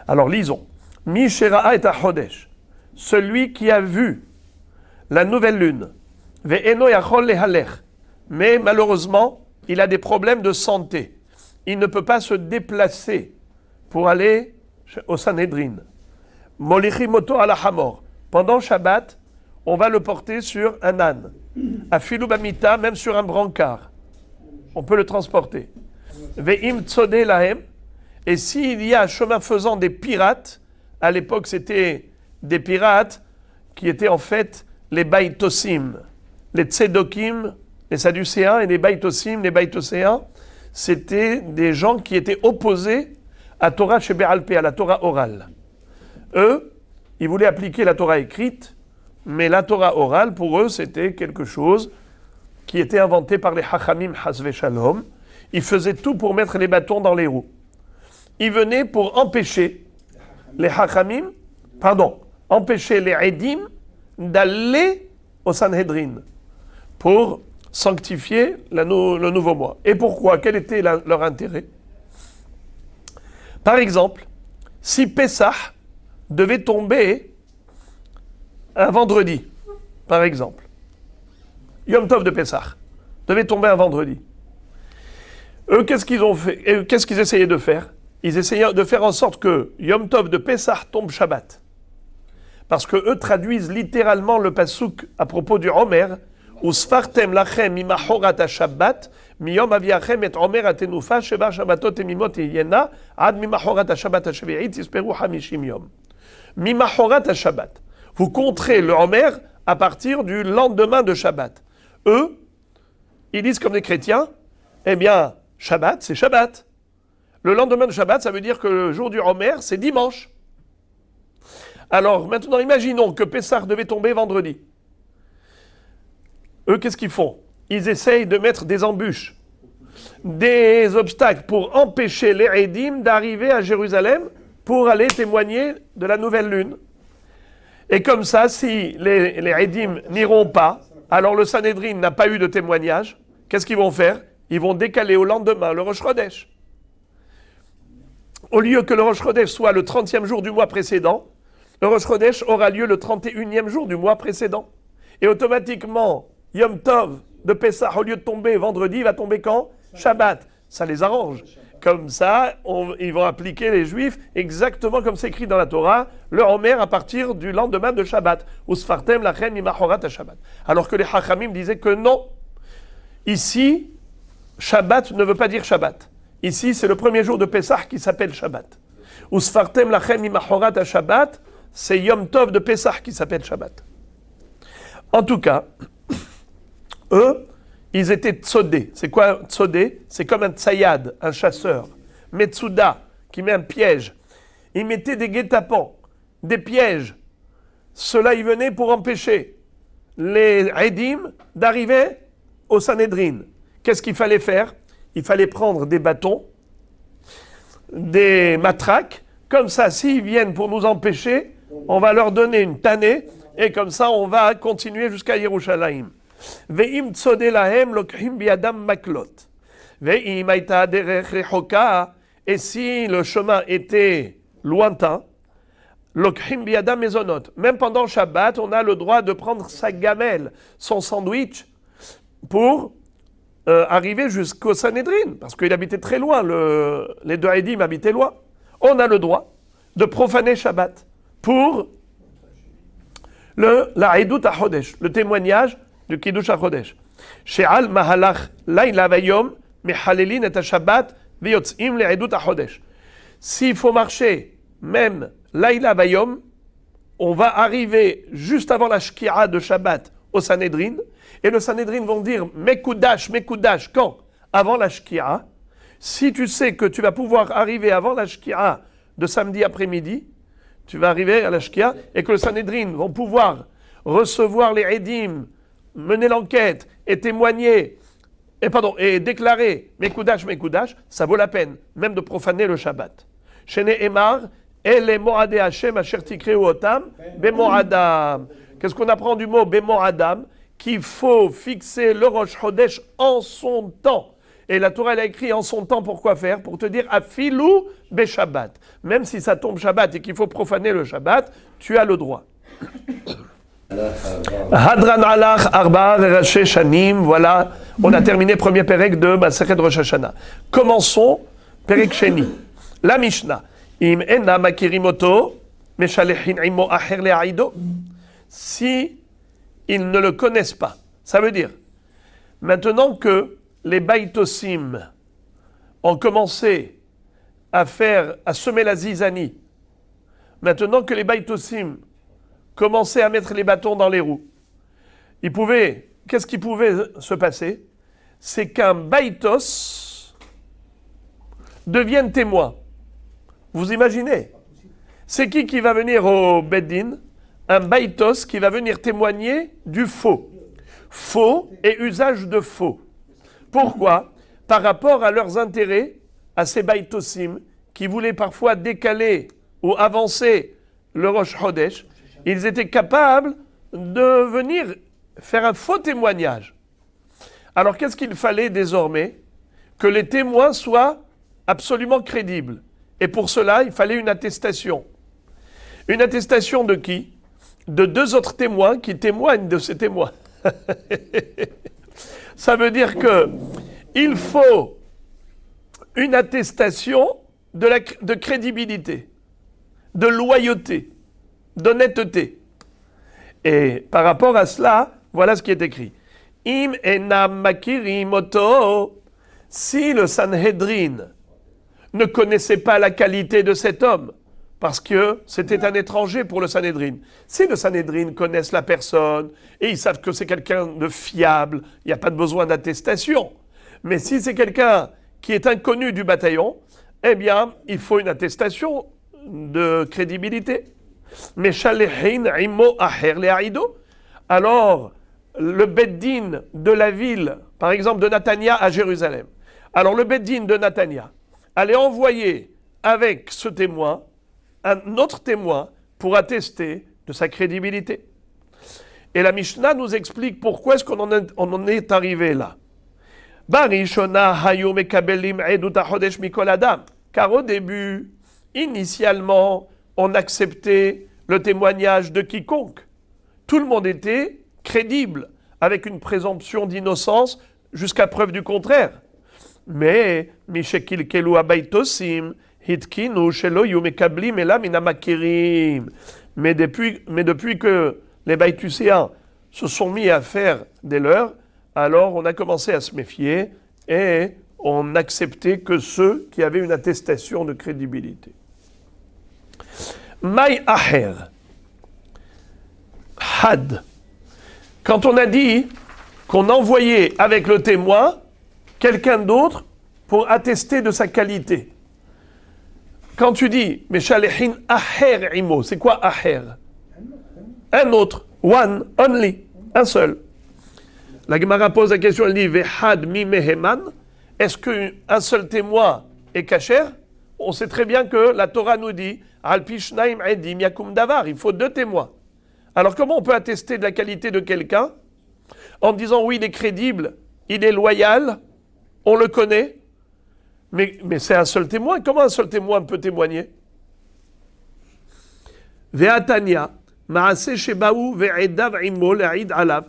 Alors lisons. Mi shera'a et ha-chodesh. Celui qui a vu la nouvelle lune. Ve'eno yachol lehalech. Mais malheureusement, il a des problèmes de santé. Il ne peut pas se déplacer pour aller au Sanhédrin. Molichimoto ala hamor. Pendant Shabbat, on va le porter sur un âne. Afilu bamita, même sur un brancard. On peut le transporter. Ve'im tzode lahem. Et s'il y a chemin faisant des pirates, à l'époque c'était des pirates qui étaient en fait les baïtosim, les tzedokim, les sadducéens, et les baïtosim, les baïtoséens, c'était des gens qui étaient opposés à Torah Shebe'alpé, à la Torah orale. Eux, ils voulaient appliquer la Torah écrite, mais la Torah orale, pour eux, c'était quelque chose qui était inventé par les Hachamim Hasve Shalom. Ils faisaient tout pour mettre les bâtons dans les roues. Ils venaient pour empêcher les Hachamim, empêcher les Edim d'aller au Sanhédrin pour sanctifier le nouveau mois. Et pourquoi? Quel était leur intérêt? Par exemple, si Pessah devait tomber un vendredi, par exemple, Yom Tov de Pessah devait tomber un vendredi. Eux, qu'est-ce qu'ils ont fait? Qu'est-ce qu'ils essayaient de faire? Ils essayaient de faire en sorte que Yom Tov de Pessah tombe Shabbat. Parce que eux traduisent littéralement le pasuk à propos du Homer, Usfartem lachem mimachorat ha-Shabbat, miyom aviachem et Homer atenufa, sheba Shabbatot et mimot yena, ad mimachorat ha-Shabbat ha-Shvi'it, isperu hamishim yom. Mimachorat ha-Shabbat. Vous compterez le Homer à partir du lendemain de Shabbat. Eux, ils disent comme des chrétiens, eh bien, Shabbat, c'est Shabbat. Le lendemain de Shabbat, ça veut dire que le jour du Homer, c'est dimanche. Alors, maintenant, imaginons que Pessah devait tomber vendredi. Eux, qu'est-ce qu'ils font? Ils essayent de mettre des embûches, des obstacles pour empêcher les Edim d'arriver à Jérusalem pour aller témoigner de la nouvelle lune. Et comme ça, si les Edim n'iront pas, alors le Sanhédrin n'a pas eu de témoignage, qu'est-ce qu'ils vont faire? Ils vont décaler au lendemain le Rosh Chodesh. Au lieu que le Rosh Chodesh soit le 30e jour du mois précédent, le Rosh Chodesh aura lieu le 31e jour du mois précédent. Et automatiquement, Yom Tov de Pessah, au lieu de tomber vendredi, va tomber quand? Shabbat. Ça les arrange. Comme ça, ils vont appliquer les Juifs exactement comme c'est écrit dans la Torah, le Homer à partir du lendemain de Shabbat. Usfartem lachem mimachorat ha-Shabbat. Alors que les Hachamim disaient que non. Ici, Shabbat ne veut pas dire Shabbat. Ici, c'est le premier jour de Pessah qui s'appelle Shabbat. Usfartem lachem mimachorat ha-Shabbat, c'est Yom Tov de Pessah qui s'appelle Shabbat. En tout cas, eux, ils étaient tzodé. C'est quoi tzodé? C'est comme un tsayad, un chasseur. Metsuda, qui met un piège. Ils mettaient des guet-apens, des pièges. Cela, ils venaient pour empêcher les Edim d'arriver au Sanhédrin. Qu'est-ce qu'il fallait faire? Il fallait prendre des bâtons, des matraques. Comme ça, s'ils viennent pour nous empêcher, On va leur donner une tannée, et comme ça, on va continuer jusqu'à Yerushalayim. Ve'im tzode lahem lokrim biadam maklot. Ve'im aita derech rechoka. Et si le chemin était lointain, lokrim biadam mezonot. Même pendant Shabbat, on a le droit de prendre sa gamelle, son sandwich, pour arriver jusqu'au Sanhedrin, parce qu'il habitait très loin, les deux Haïdim habitaient loin. On a le droit de profaner Shabbat pour la Haïdout HaChodesh, le témoignage du Kiddush HaChodesh. She'al mahalach laïla vayom mechalelin et Shabbat veyotzim le Haïdout HaChodesh. S'il faut marcher, même laïla vayom, on va arriver juste avant la Shkira de Shabbat au Sanhedrin, et le Sanhedrin vont dire Mekoudash, quand? Avant la Shkira. Si tu sais que tu vas pouvoir arriver avant la Shkira de samedi après-midi, tu vas arriver à la Shkira, et que le Sanhedrin vont pouvoir recevoir les Edim, mener l'enquête et témoigner, et déclarer Mekoudash, ça vaut la peine, même de profaner le Shabbat. Shene Emar, Ele Moadé Hashem Asher Tikreu Otam, Bemoadam. Qu'est-ce qu'on apprend du mot Bemoadam? Qu'il faut fixer le Rosh Chodesh en son temps. Et la Torah, elle a écrit en son temps pour quoi faire? Pour te dire Afilou be Shabbat. Même si ça tombe Shabbat et qu'il faut profaner le Shabbat, tu as le droit. Hadran alach arba raché shanim. Voilà, on a terminé premier perek de Masechet Rosh Hashanah. Commençons perek sheni. La Mishnah. Im ena makirimoto meshalechin imo acher le'aido. Si ils ne le connaissent pas, ça veut dire, maintenant que les baïtosim ont commencé à semer la zizanie, maintenant que les baïtosim commençaient à mettre les bâtons dans les roues, qu'est-ce qui pouvait se passer? C'est qu'un baïtos devienne témoin. Vous imaginez? C'est qui va venir au Beddin? Un baïtos qui va venir témoigner du faux. Faux et usage de faux. Pourquoi? Par rapport à leurs intérêts, à ces baïtosim, qui voulaient parfois décaler ou avancer le Rosh Chodesh, ils étaient capables de venir faire un faux témoignage. Alors qu'est-ce qu'il fallait désormais? Que les témoins soient absolument crédibles. Et pour cela, il fallait une attestation. Une attestation de qui? De deux autres témoins qui témoignent de ces témoins. Ça veut dire que il faut une attestation de crédibilité, de loyauté, d'honnêteté. Et par rapport à cela, voilà ce qui est écrit. Im enam makirim oto. Si le Sanhedrin ne connaissait pas la qualité de cet homme, parce que c'était un étranger pour le Sanhedrin. Si le Sanhedrin connaissent la personne et ils savent que c'est quelqu'un de fiable, il n'y a pas de besoin d'attestation. Mais si c'est quelqu'un qui est inconnu du bataillon, eh bien, il faut une attestation de crédibilité. Mais shalehin imo aher le'aido. Alors, le Beddin de la ville, par exemple de Natania à Jérusalem. Alors, le Beddin de Natania allait envoyer avec ce témoin un autre témoin pour attester de sa crédibilité. Et la Mishnah nous explique pourquoi est-ce qu'on en est arrivé là. Car au début, initialement, on acceptait le témoignage de quiconque. Tout le monde était crédible, avec une présomption d'innocence jusqu'à preuve du contraire. Mais, Mishekil Kelu Abaitosim, mais depuis que les Baïtuséens se sont mis à faire des leurs, alors on a commencé à se méfier et on n'acceptait que ceux qui avaient une attestation de crédibilité. Maï Aher, Had. Quand on a dit qu'on envoyait avec le témoin quelqu'un d'autre pour attester de sa qualité. Quand tu dis, Meshalehin Aher Imo, c'est quoi Aher? Un autre, one, only, un seul. La Gemara pose la question, elle dit, Vehad mi meheman, est-ce qu'un seul témoin est kasher? on sait très bien que la Torah nous dit Al Pishnaim Edim Yakum Davar, il faut 2 témoins. Alors comment on peut attester de la qualité de quelqu'un en disant oui, il est crédible, il est loyal, on le connaît, mais c'est un seul témoin. Comment un seul témoin peut témoigner? Ve'atania, ma'aseh shebaou ve'edav imo le'id alav.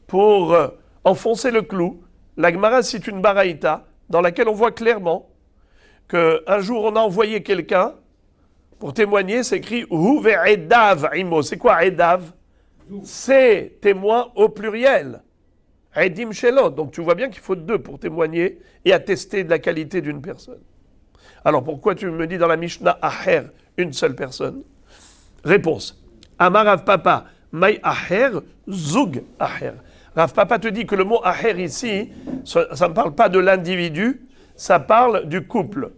Pour enfoncer le clou, la Gemara cite une baraïta dans laquelle on voit clairement qu'un jour on a envoyé quelqu'un pour témoigner, c'est écrit hu ve'edav imo. C'est quoi edav? C'est témoin au pluriel. Edim shelo. Donc tu vois bien qu'il faut 2 pour témoigner et attester de la qualité d'une personne. Alors pourquoi tu me dis dans la Mishnah aher, une seule personne? Réponse. Amar Rav Papa, Maï aher, zug aher. Rav Papa te dit que le mot aher ici, ça ne parle pas de l'individu, ça parle du couple.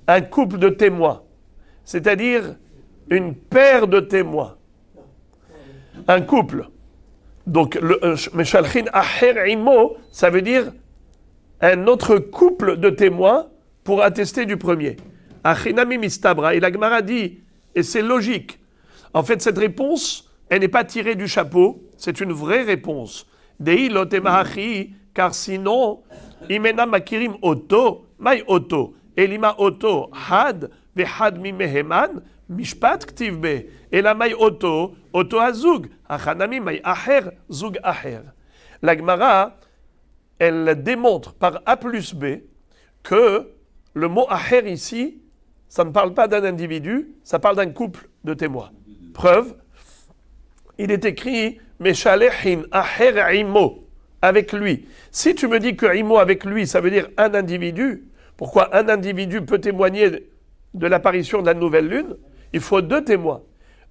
Un couple de témoins. C'est-à-dire une paire de témoins. Un couple. Donc, Meshalchin aher imo, ça veut dire un autre couple de témoins pour attester du premier. Achinami mistabra. Et la Gemara dit, et c'est logique, en fait, cette réponse, elle n'est pas tirée du chapeau, c'est une vraie réponse. Dei lo temahachi, car sinon, imena makirim oto, mai oto, elima oto, had, vehad mimeheman, mishpat ktivbe, ela mai oto, oto azug, achanami mai aher, zug aher. La Gemara, elle démontre par A plus B que le mot aher ici, ça ne parle pas d'un individu, ça parle d'un couple de témoins. Preuve, il est écrit Meshalechin aher imo, avec lui. Si tu me dis que imo avec lui, ça veut dire un individu, pourquoi un individu peut témoigner de l'apparition de la nouvelle lune? Il faut 2 témoins.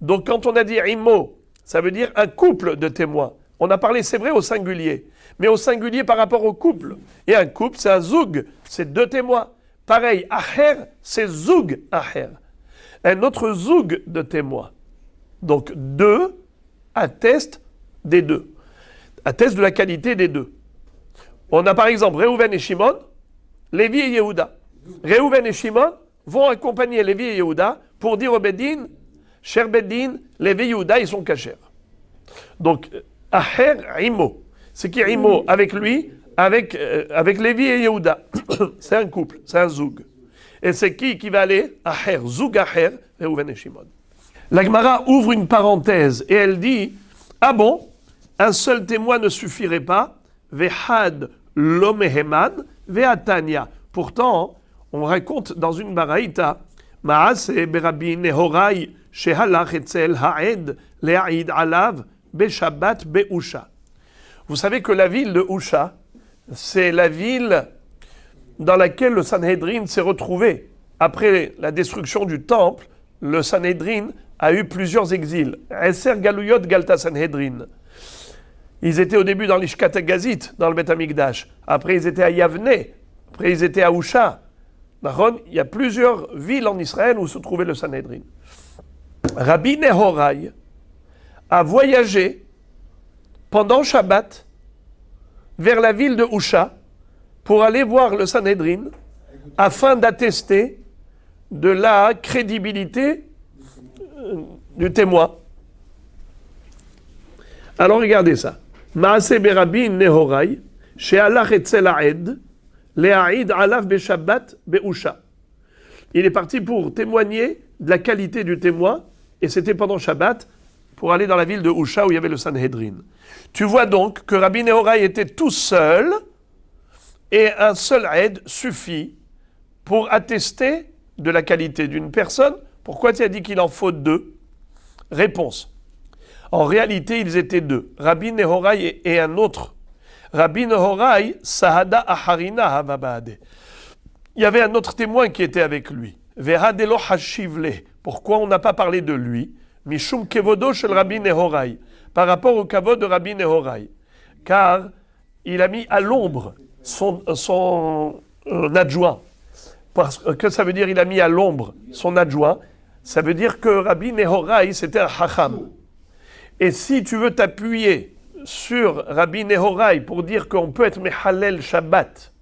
Donc quand on a dit imo, ça veut dire un couple de témoins. On a parlé, c'est vrai, au singulier, mais au singulier par rapport au couple. Et un couple, c'est un zoug, c'est 2 témoins. Pareil, aher, c'est zoug aher. Un autre zoug de témoins. Donc 2 attestent des 2. Attestent de la qualité des 2. On a par exemple Réhouven et Shimon, Lévi et Yehuda. Réhouven et Shimon vont accompagner Lévi et Yehuda pour dire au Bedin, cher Bedin, Lévi et Yehuda, ils sont cachers. Donc, Aher Imo. C'est qui Imo avec lui, avec Lévi et Yehuda. C'est un couple, c'est un zoug. Et c'est qui va aller? Aher, zoug Aher, Réhouven et Shimon. La Gemara ouvre une parenthèse et elle dit, ah bon, un seul témoin ne suffirait pas, Vehad lomeheman, veatania. Pourtant, on raconte dans une baraïta, Maase berabi nehorai, shehalach etzel ha'ed, le'aid alav, beshabbat be'usha. Vous savez que la ville de Usha, c'est la ville dans laquelle le Sanhedrin s'est retrouvé. Après la destruction du temple, le Sanhedrin a eu plusieurs exils. Esser Galouyot Galta Sanhedrin. Ils étaient au début dans l'Ishkat Gazit, dans le Beth Amikdash. Après, ils étaient à Yavne. Après, ils étaient à Usha. Il y a plusieurs villes en Israël où se trouvait le Sanhedrin. Rabbi Nehorai a voyagé pendant Shabbat vers la ville de Usha pour aller voir le Sanhedrin afin d'attester de la crédibilité du témoin. Alors regardez ça. Maase berabi nehorai, she'alach etzel ha'ed, le'aid alav beshabbat be'usha. Il est parti pour témoigner de la qualité du témoin, et c'était pendant Shabbat, pour aller dans la ville de Usha où il y avait le Sanhedrin. Tu vois donc que Rabbi Nehorai était tout seul, et un seul aide suffit pour attester de la qualité d'une personne. Pourquoi tu as dit qu'il en faut 2? Réponse. En réalité, ils étaient 2. Rabbi Nehorai et un autre. Rabbi Nehorai, Sahada Aharina Havabade. Il y avait un autre témoin qui était avec lui. Vehadelo Hashivle. Pourquoi on n'a pas parlé de lui? Mishum Kevodo shel Rabbi Nehorai. Par rapport au kavod de Rabbi Nehorai. Car il a mis à l'ombre son adjoint. Parce que ça veut dire il a mis à l'ombre son adjoint. Ça veut dire que Rabbi Nehorai, c'était un hacham. Et si tu veux t'appuyer sur Rabbi Nehorai pour dire qu'on peut être Mehalel Shabbat,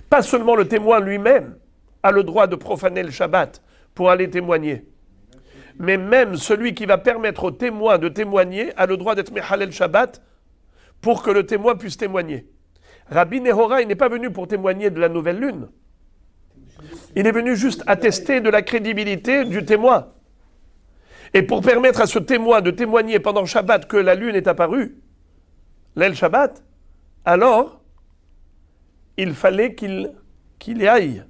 pas seulement le témoin lui-même, a le droit de profaner le Shabbat pour aller témoigner. Mais même celui qui va permettre au témoin de témoigner a le droit d'être Mehalel Shabbat pour que le témoin puisse témoigner. Rabbi Nehorai n'est pas venu pour témoigner de la nouvelle lune. Il est venu juste attester de la crédibilité du témoin. Et pour permettre à ce témoin de témoigner pendant Shabbat que la lune est apparue, l'El Shabbat, alors il fallait qu'il y aille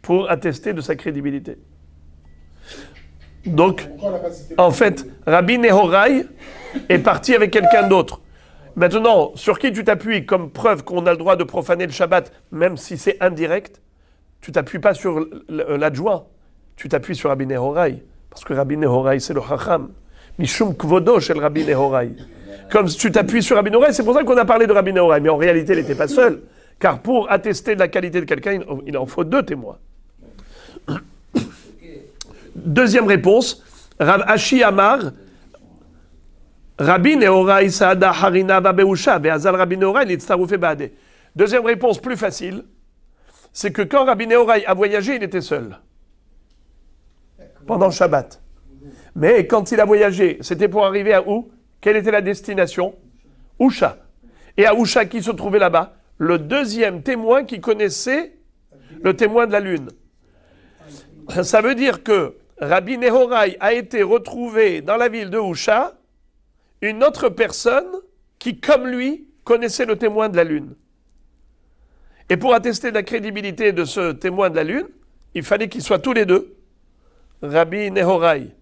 pour attester de sa crédibilité. Donc, en fait, Rabbi Nehorai est parti avec quelqu'un d'autre. Maintenant, sur qui tu t'appuies comme preuve qu'on a le droit de profaner le Shabbat, même si c'est indirect, tu t'appuies pas sur l'adjoint, tu t'appuies sur Rabbi Nehorai. Parce que Rabbi Nehorai, c'est le Chacham. Mishum kvodo shel Rabbi Nehorai. Comme tu t'appuies sur Rabbi Nehorai, c'est pour ça qu'on a parlé de Rabbi Nehorai. Mais en réalité, il n'était pas seul. Car pour attester de la qualité de quelqu'un, il en faut 2 témoins. Deuxième réponse, Rav Ashi Amar, Rabbi Nehorai Saada Harina Vabeusha, Be'azal Rabbi Nehorai Litztaroufé Baade. Deuxième réponse plus facile, c'est que quand Rabbi Nehorai a voyagé, il était seul. Pendant Shabbat. Mais quand il a voyagé, c'était pour arriver à où? Quelle était la destination? Usha. Et à Usha, qui se trouvait là-bas? Le deuxième témoin qui connaissait le témoin de la lune. Ça veut dire que Rabbi Nehorai a été retrouvé dans la ville de Usha, une autre personne qui, comme lui, connaissait le témoin de la lune. Et pour attester de la crédibilité de ce témoin de la lune, il fallait qu'ils soient tous les deux, Rabbi Nehorai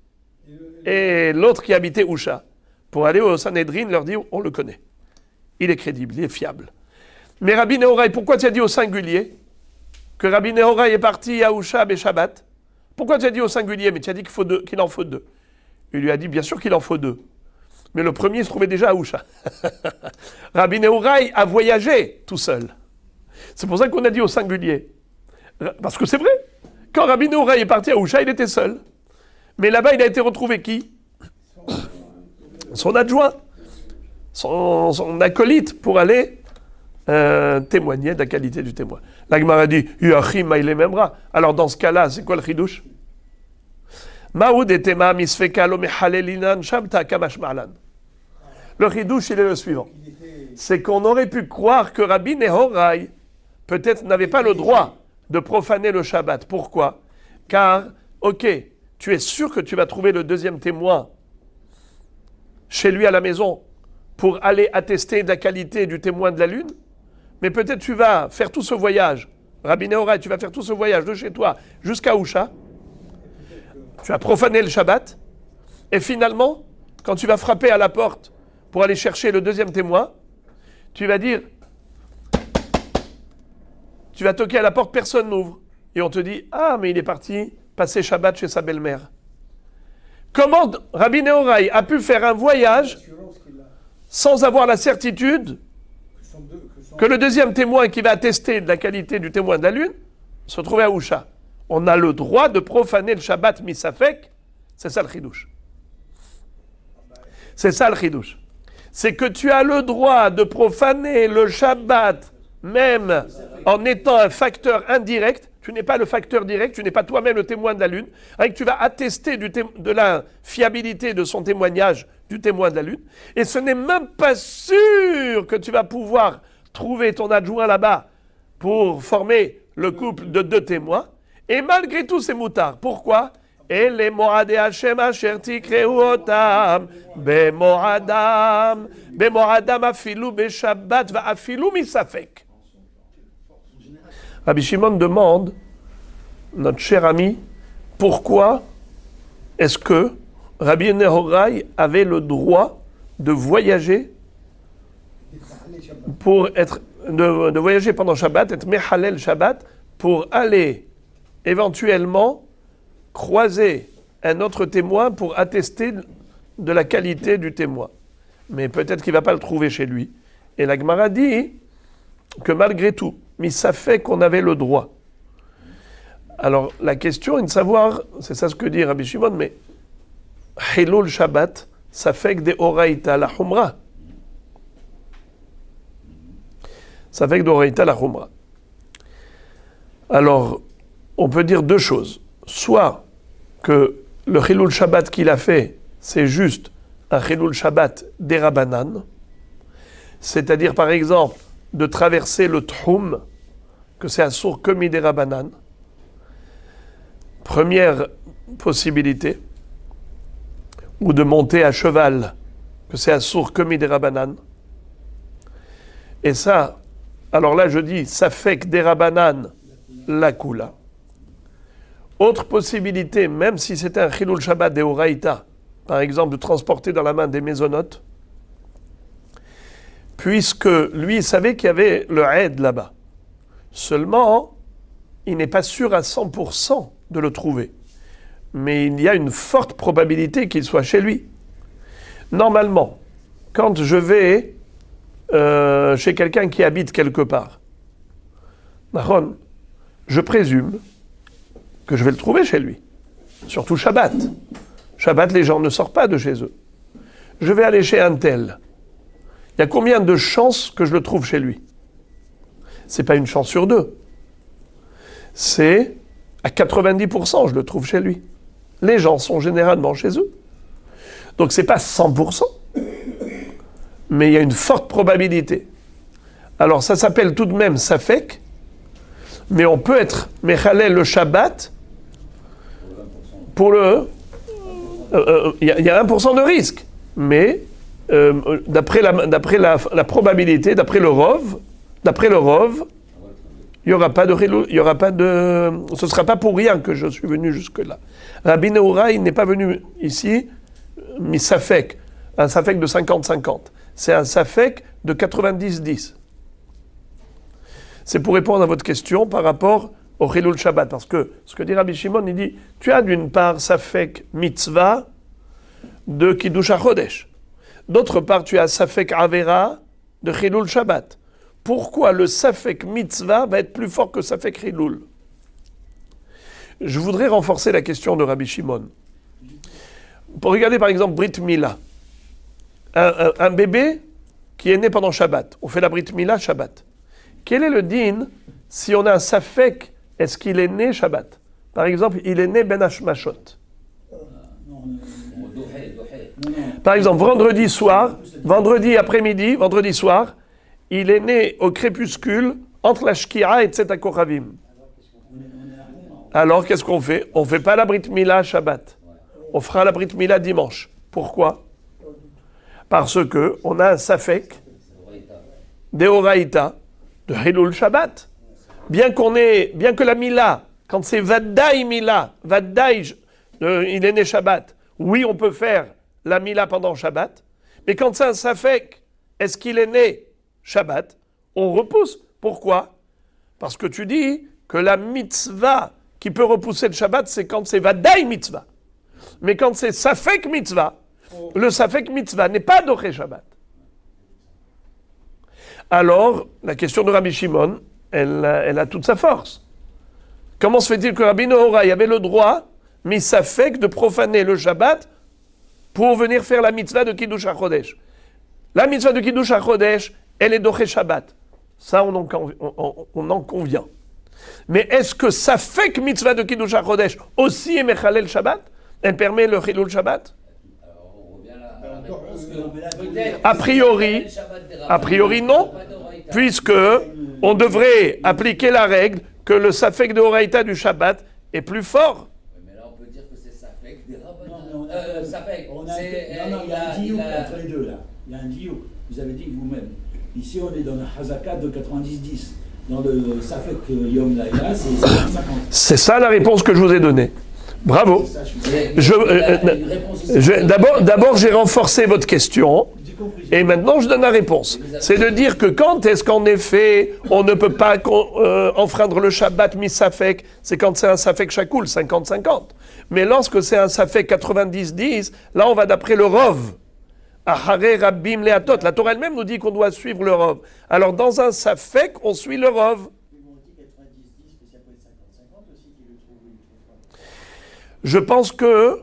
et l'autre qui habitait Usha, pour aller au Sanhedrin leur dire on le connaît. Il est crédible, il est fiable. Mais Rabbi Nehorai, pourquoi tu as dit au singulier que Rabbi Nehorai est parti à Usha et Shabbat? Pourquoi tu as dit au singulier? Mais tu as dit qu'il en faut 2. Il lui a dit bien sûr qu'il en faut 2. Mais le premier se trouvait déjà à Usha. Rabbi Nehorai a voyagé tout seul. C'est pour ça qu'on a dit au singulier. Parce que c'est vrai. Quand Rabbi Nehorai est parti à Usha, il était seul. Mais là-bas, il a été retrouvé qui? Son adjoint, son acolyte, pour aller témoigner de la qualité du témoin. La Gemara dit, Yuachim il est memra. Alors dans ce cas-là, c'est quoi le chidouche? Le chidouche, il est le suivant. C'est qu'on aurait pu croire que Rabbi Nehorai, peut-être, n'avait pas le droit de profaner le Shabbat. Pourquoi? Car, ok, tu es sûr que tu vas trouver le deuxième témoin chez lui à la maison pour aller attester de la qualité du témoin de la lune, mais peut-être tu vas faire tout ce voyage, Rabbi Nehorai, tu vas faire tout ce voyage de chez toi jusqu'à Usha, tu as profané le Shabbat, et finalement, quand tu vas frapper à la porte pour aller chercher le deuxième témoin, tu vas dire, tu vas toquer à la porte, personne n'ouvre. Et on te dit, ah, mais il est parti passer Shabbat chez sa belle-mère. Comment Rabbi Nehorai a pu faire un voyage sans avoir la certitude que le deuxième témoin qui va attester de la qualité du témoin de la lune se trouvait à Usha? On a le droit de profaner le Shabbat misafek, c'est ça le chidouche. C'est ça le chidouche. C'est que tu as le droit de profaner le Shabbat même en étant un facteur indirect. Tu n'es pas le facteur direct, tu n'es pas toi-même le témoin de la lune, avec tu vas attester de la fiabilité de son témoignage du témoin de la lune, et ce n'est même pas sûr que tu vas pouvoir trouver ton adjoint là-bas pour former le couple de 2 témoins, et malgré tout c'est moutard. Pourquoi? Et les Moadé Hashem Asher Tikreu Otam, Bemoadam afilu Beshabbat va afilu misafek. Rabbi Shimon demande, notre cher ami, pourquoi est-ce que Rabbi Nehorai avait le droit de voyager de voyager pendant Shabbat, être Mehalel Shabbat, pour aller éventuellement croiser un autre témoin pour attester de la qualité du témoin. Mais peut-être qu'il ne va pas le trouver chez lui. Et la Gemara dit que malgré tout, mais ça fait qu'on avait le droit. Alors, la question est de savoir, c'est ça ce que dit Rabbi Shimon, mais Hilul Shabbat, ça fait que des Oraïta la Humra. Ça fait que des Oraïta la Humra. Alors, on peut dire deux choses. Soit que le Chilul Shabbat qu'il a fait, c'est juste un Chilul Shabbat d'Erabanan, c'est-à-dire par exemple de traverser le Tchoum, que c'est assour que d'Erabanan. Première possibilité, ou de monter à cheval, que c'est assour que d'Erabanan. Et ça, alors là je dis, ça fait que d'Erabanan la Kula. Autre possibilité, même si c'était un Chilul Shabbat de Oraïta, par exemple de transporter dans la main des mésonotes, puisque lui il savait qu'il y avait le Eid là-bas. Seulement, il n'est pas sûr à 100% de le trouver. Mais il y a une forte probabilité qu'il soit chez lui. Normalement, quand je vais chez quelqu'un qui habite quelque part, je présume que je vais le trouver chez lui. Surtout Shabbat. Shabbat, les gens ne sortent pas de chez eux. Je vais aller chez un tel. Il y a combien de chances que je le trouve chez lui? C'est pas une chance sur deux. C'est à 90%, je le trouve chez lui. Les gens sont généralement chez eux. Donc c'est pas 100%, mais il y a une forte probabilité. Alors ça s'appelle tout de même Safek, mais on peut être Mechalel le Shabbat pour le... Il y a 1% de risque, mais d'après la probabilité, d'après le Rov, il n'y aura pas de... Ce ne sera pas pour rien que je suis venu jusque-là. Rabbi Nehorai, il n'est pas venu ici, mi Safek, un Safek de 50-50. C'est un Safek de 90-10. C'est pour répondre à votre question par rapport au Chilul Shabbat. Parce que ce que dit Rabbi Shimon, il dit, tu as d'une part Safek mitzvah de Kiddush HaChodesh. D'autre part, tu as Safek Avera de Chilul Shabbat. Pourquoi le Safek mitzvah va être plus fort que Safek Chilul? Je voudrais renforcer la question de Rabbi Shimon. Pour regarder par exemple Brit Mila. Un bébé qui est né pendant Shabbat. On fait la Brit Mila Shabbat. Quel est le din si on a un Safek, est-ce qu'il est né Shabbat? Par exemple, il est né Ben Hashmashot. Par exemple, vendredi soir, vendredi après-midi, vendredi soir, il est né au crépuscule entre la Shkira et Tzet HaKochavim. Alors, qu'est-ce qu'on fait? On ne fait pas la Brit Mila Shabbat. On fera la Brit Mila dimanche. Pourquoi? Parce que on a un Safek d'Eoraïta de Chilul Shabbat. Bien que la Mila, quand c'est Vaddaï Mila, Vaddaï, il est né Shabbat, oui, on peut faire la Mila pendant Shabbat, mais quand c'est un Safek, est-ce qu'il est né Shabbat? On repousse. Pourquoi? Parce que tu dis que la mitzvah qui peut repousser le Shabbat, c'est quand c'est Vaddaï mitzvah. Mais quand c'est Safek mitzvah, le Safek mitzvah n'est pas Doché Shabbat. Alors, la question de Rabbi Shimon, elle a toute sa force. Comment se fait-il que Rabbi Nehorai avait le droit, mais Safek, de profaner le Shabbat pour venir faire la mitzvah de Kiddush HaChodesh? La mitzvah de Kiddush HaChodesh, elle est Doché Shabbat. Ça, on en convient. Mais est-ce que Safek mitzvah de Kiddush HaChodesh aussi est Mechalel Shabbat? Elle permet le Chilul Shabbat? A priori non, puisque on devrait appliquer la règle que le Safek de Horaïta du Shabbat est plus fort. Mais là, on peut dire que c'est Safek des Safek. Non, il y a un diouk entre les deux là. Il y a un diouk. Vous avez dit vous-même. Ici, on est dans le Hazaka de 90-10. Dans le Safek Yom Laïla, c'est 50-50. C'est ça la réponse que je vous ai donnée. Bravo. D'abord, j'ai renforcé votre question et maintenant je donne la réponse. C'est de dire que quand est-ce qu'en effet on ne peut pas enfreindre le Shabbat mi-Safek, c'est quand c'est un Safek Shakoul, 50-50. Mais lorsque c'est un Safek 90-10, là on va d'après le Rov. Ahare Rabbim Leatot. La Torah elle-même nous dit qu'on doit suivre le Rov. Alors dans un Safek, on suit le Rov. Je pense que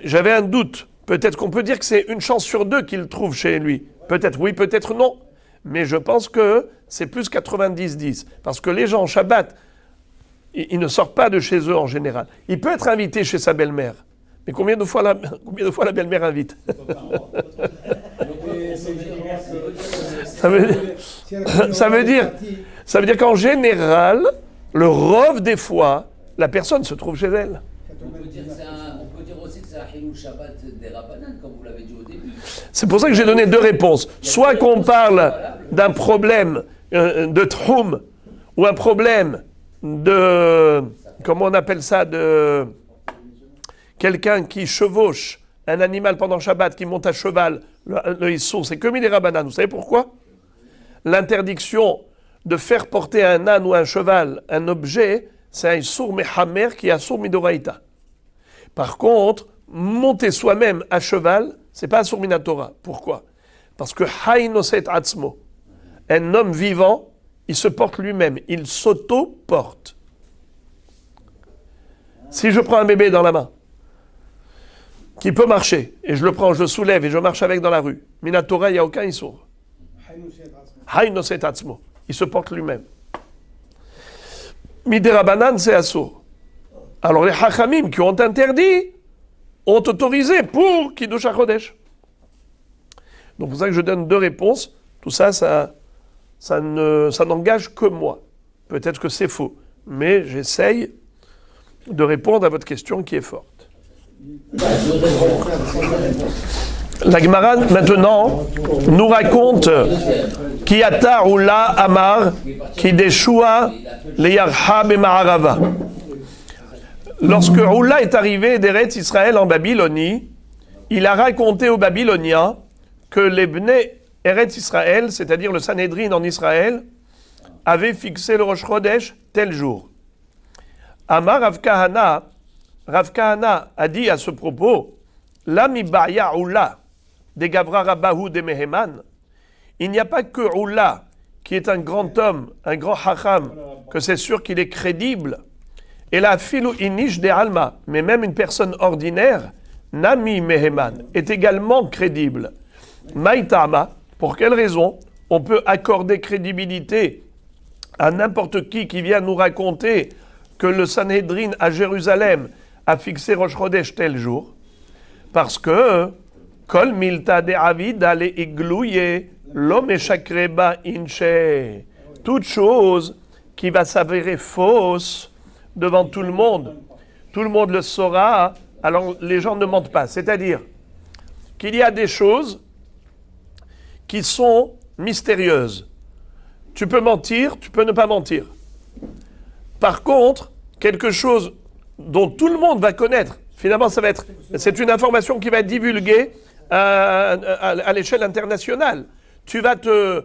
j'avais un doute. Peut-être qu'on peut dire que c'est une chance sur deux qu'il trouve chez lui. Peut-être oui, peut-être non. Mais je pense que c'est plus 90-10. Parce que les gens, Shabbat, ils ne sortent pas de chez eux en général. Il peut être invité chez sa belle-mère. Mais combien de fois la belle-mère invite? Ça veut dire qu'en général, le rove des fois, la personne se trouve chez elle. On peut dire aussi que c'est un Hilul Shabbat des Rabbanan, comme vous l'avez dit au début. C'est pour ça que j'ai donné deux réponses. Soit qu'on parle d'un problème de Tchoum, ou un problème de, comment on appelle ça, de quelqu'un qui chevauche un animal pendant Shabbat, qui monte à cheval, le Issour, c'est comme des Rabbanan. Vous savez pourquoi? L'interdiction de faire porter à un âne ou à un cheval un objet, c'est un Issour Mehamer qui est Assour Midoraïta. Par contre, monter soi-même à cheval, c'est pas Assour Minatora. Pourquoi? Parce que Hay Noset Atzmo, un homme vivant, il se porte lui-même, il s'auto-porte. Si je prends un bébé dans la main, qui peut marcher, et je le prends, je le soulève et je marche avec dans la rue, Minatora, il n'y a aucun Issour. Hay Noset Atzmo, il se porte lui-même. Miderabanan, c'est Assour. Alors les Hachamim qui ont interdit, ont autorisé pour Kiddush HaChodesh. Donc c'est pour ça que je donne deux réponses. Tout ça, ça n'engage que moi. Peut-être que c'est faux, mais j'essaye de répondre à votre question qui est forte. La Gemara maintenant nous raconte qui ata Ula Amar qui deshua leyarha b'ma'arava. Lorsque Ula est arrivé d'Eretz Israël en Babylonie, il a raconté aux Babyloniens que les Bnei Eretz Israël, c'est-à-dire le Sanhédrin en Israël, avaient fixé le Rosh Chodesh tel jour. Amar Rav Kahana a dit à ce propos, L'ami Ba'ya Ula, des Gavra Rabahu de Meheman, il n'y a pas que Ula, qui est un grand homme, un grand hacham, que c'est sûr qu'il est crédible, et la filu inish de Alma, mais même une personne ordinaire, Nami Meheman, est également crédible. Maïtama, pour quelle raison on peut accorder crédibilité à n'importe qui vient nous raconter que le Sanhédrin à Jérusalem a fixé Rosh Chodesh tel jour? Parce que Kol milta de avid ale iglouye l'homme échakreba inche. Toute chose qui va s'avérer fausse devant tout le monde le saura, alors les gens ne mentent pas. C'est-à-dire qu'il y a des choses qui sont mystérieuses. Tu peux mentir, tu peux ne pas mentir. Par contre, quelque chose dont tout le monde va connaître, finalement c'est une information qui va être divulguée à l'échelle internationale. Tu vas te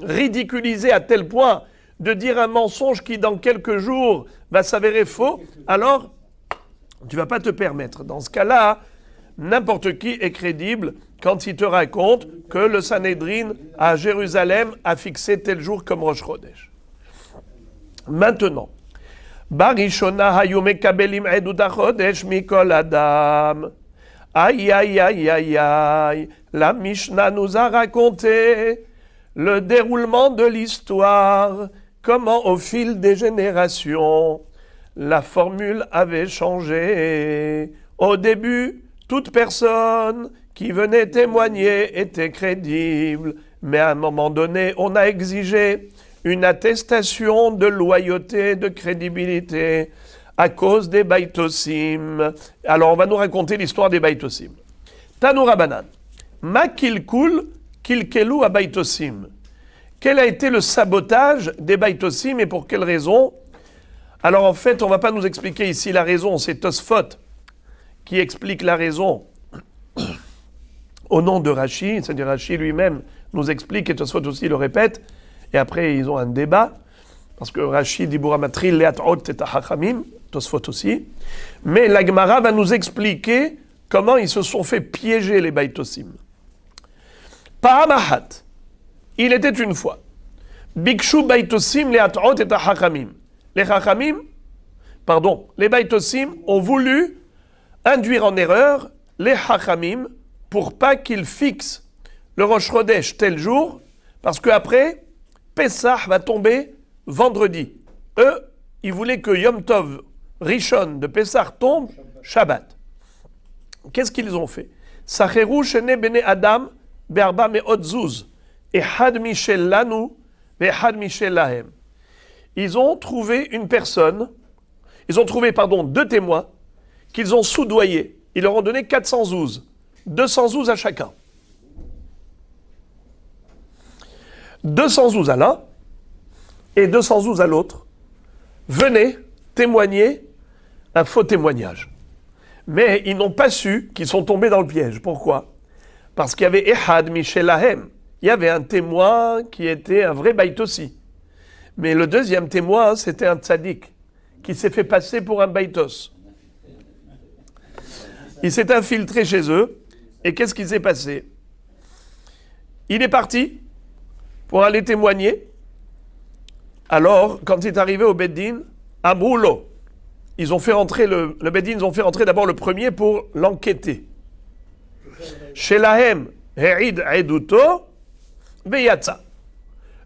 ridiculiser à tel point de dire un mensonge qui dans quelques jours va s'avérer faux, alors tu ne vas pas te permettre. Dans ce cas-là, n'importe qui est crédible quand il te raconte que le Sanhédrin à Jérusalem a fixé tel jour comme Rosh Chodesh. Maintenant, Barishona hayume kabelim edut hachodesh mikol adam. Aïe, aïe, aïe, aïe, aïe. La Mishnah nous a raconté le déroulement de l'histoire, comment au fil des générations, la formule avait changé. Au début, toute personne qui venait témoigner était crédible, mais à un moment donné, on a exigé une attestation de loyauté, de crédibilité, à cause des Baïtosim. Alors, on va nous raconter l'histoire des Baïtosim. Tanu Rabbanan. Ma kilkul kilkelu à Baïtosim. Quel a été le sabotage des Baïtosim et pour quelle raison? Alors, en fait, on ne va pas nous expliquer ici la raison, c'est Tosfot qui explique la raison au nom de Rashi, c'est-à-dire Rashi lui-même nous explique, et Tosfot aussi le répète, et après ils ont un débat, parce que Rashi dit Bouramatril, Leat'ot et Hachamim, Tosfot aussi, mais la Gemara va nous expliquer comment ils se sont fait piéger les Baïtosim. Pa'amahat, il était une fois, Bikshu Baïtosim, Leat'ot et Hachamim. Les Baïtosim ont voulu induire en erreur les Hachamim pour pas qu'ils fixent le Rosh Chodesh tel jour, parce qu'après, Pessah va tomber vendredi. Eux, ils voulaient que Yom Tov Rishon de Pessah tombe Shabbat. Qu'est-ce qu'ils ont fait? Sacheru shene bene Adam be'arba me'ot zuz, echad mishel lanu ve'echad mishel lahem. Ils ont trouvé deux témoins qu'ils ont soudoyés. Ils leur ont donné 400 zouz, 200 zouz à chacun. 200 zouz à l'un et 200 zouz à l'autre. Venez témoigner un faux témoignage. Mais ils n'ont pas su qu'ils sont tombés dans le piège. Pourquoi? Parce qu'il y avait Ehad Michel Lahem. Il y avait un témoin qui était un vrai baïtossi. Mais le deuxième témoin, c'était un tzaddik qui s'est fait passer pour un baïtos. Il s'est infiltré chez eux. Et qu'est-ce qui s'est passé? Il est parti pour aller témoigner. Alors, quand il est arrivé au Beddin, à Broulo, ils ont fait rentrer le Beddin, ils ont fait rentrer d'abord le premier pour l'enquêter. Shelahem Herid Eduto Beyatsa.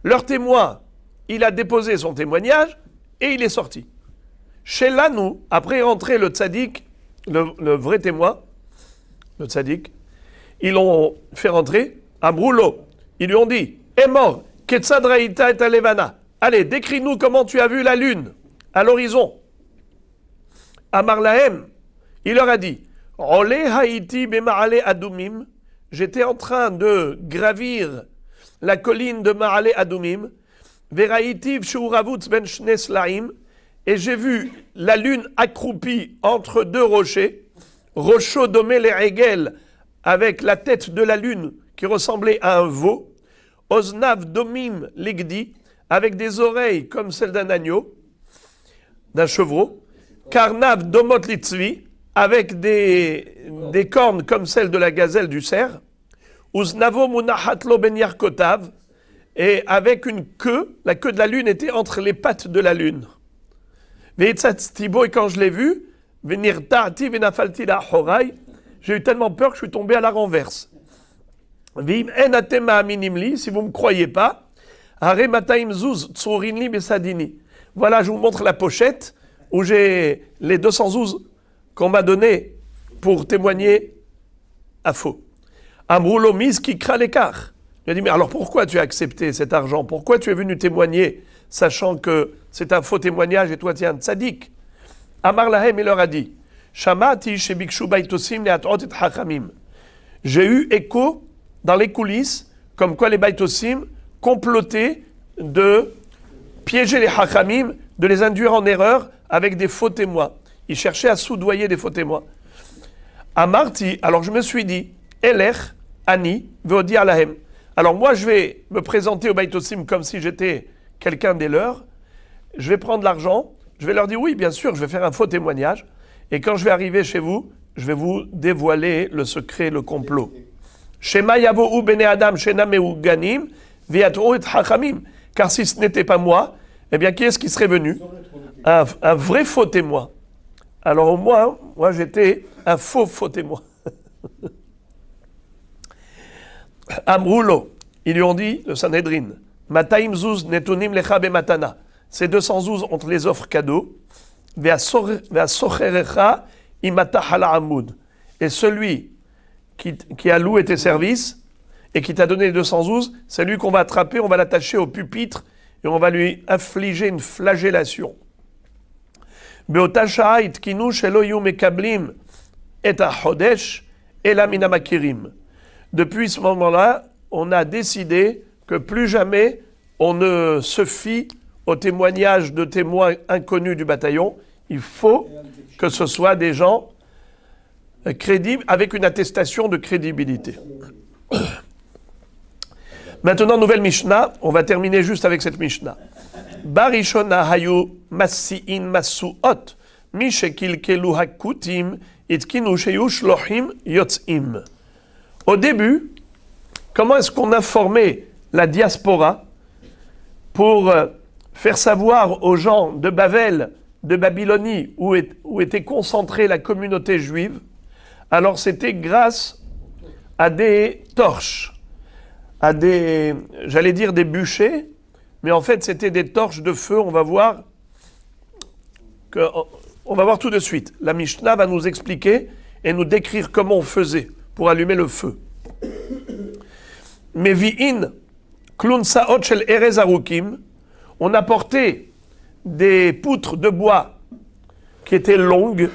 Leur témoin, il a déposé son témoignage et il est sorti. Chez Lanou, après est rentré le tzaddik, le vrai témoin, le tzaddik, ils l'ont fait rentrer à Broulo. Ils lui ont dit, est mort, Ketzadraïta et Alevana. Allez, décris-nous comment tu as vu la lune à l'horizon. Amar Lahem, il leur a dit, Ole Haïti Bema'ale Adumim, j'étais en train de gravir la colline de Ma'ale Adumim, Veraïti Vshuravutz Ben Shneslaim, et j'ai vu la lune accroupie entre deux rochers, Rocho Domé les Regel, avec la tête de la lune qui ressemblait à un veau, Oznav Domim Ligdi, avec des oreilles comme celles d'un agneau, d'un chevreau, Karnav Domot Litzvi, avec des cornes comme celles de la gazelle du cerf, Uznavo Munahatlo Ben Yarkotav, et avec une queue, la queue de la lune était entre les pattes de la lune. Veitzatztibo, et quand je l'ai vu, Venirta'ati Venafalti la Horai, j'ai eu tellement peur que je suis tombé à la renverse. Vim en atema aminimli, si vous ne me croyez pas, Hare mataim zouz tsurinli besadini. Voilà, je vous montre la pochette où j'ai les 200 zouz qu'on m'a donné pour témoigner à faux. Amroulo miski kralekar. Il a dit, mais alors pourquoi tu as accepté cet argent? Pourquoi tu es venu témoigner, sachant que c'est un faux témoignage et toi tu es un tzaddik? Amar Lahem, il leur a dit, Shamati shebikshu baitosim le'atot et hachamim. J'ai eu écho dans les coulisses, comme quoi les baitosim complotaient de piéger les hachamim, de les induire en erreur avec des faux témoins. Ils cherchaient à soudoyer des faux témoins. Amarti, alors je me suis dit, Elech, Ani, Veodi Alahem. Alors moi, je vais me présenter au baitosim comme si j'étais quelqu'un des leurs. Je vais prendre l'argent. Je vais leur dire, oui, bien sûr, je vais faire un faux témoignage. Et quand je vais arriver chez vous, je vais vous dévoiler le secret, le complot. Shema yavohu bene adam shenameu ganim viatru et hachamim. Car si ce n'était pas moi, eh bien, qui est-ce qui serait venu? Un vrai faux témoin. Alors au moins, moi j'étais un faux témoin. Amroulo, ils lui ont dit, le Sanhedrin, Mataim zouz netonim lecha bematana. Ces 200 zouz ont les offres cadeaux. Ve'asocherecha imata hala amud. Et celui qui a loué tes services et qui t'a donné les 200 zouz, c'est lui qu'on va attraper, on va l'attacher au pupitre et on va lui infliger une flagellation. Be'ota sha'a itkinu shelo yu mekablim et ha-chodesh ela mina makirim. Depuis ce moment-là, on a décidé que plus jamais on ne se fie au témoignage de témoins inconnus du bataillon. Il faut que ce soit des gens crédibles, avec une attestation de crédibilité. Maintenant, nouvelle Mishnah. On va terminer juste avec cette Mishnah. Barishona hayu masi'in masu'ot mishekil kelu hakutim itkinu sheyu shlohim yotzim. Au début, comment est-ce qu'on informait la diaspora pour faire savoir aux gens de Bavel, de Babylonie, où était concentrée la communauté juive? Alors c'était grâce à des torches, à j'allais dire des bûchers, mais en fait c'était des torches de feu. On va voir on va voir tout de suite. La Mishnah va nous expliquer et nous décrire comment on faisait pour allumer le feu. Mevi'in klun sa'ot shel erez arukim, on apportait des poutres de bois qui étaient longues,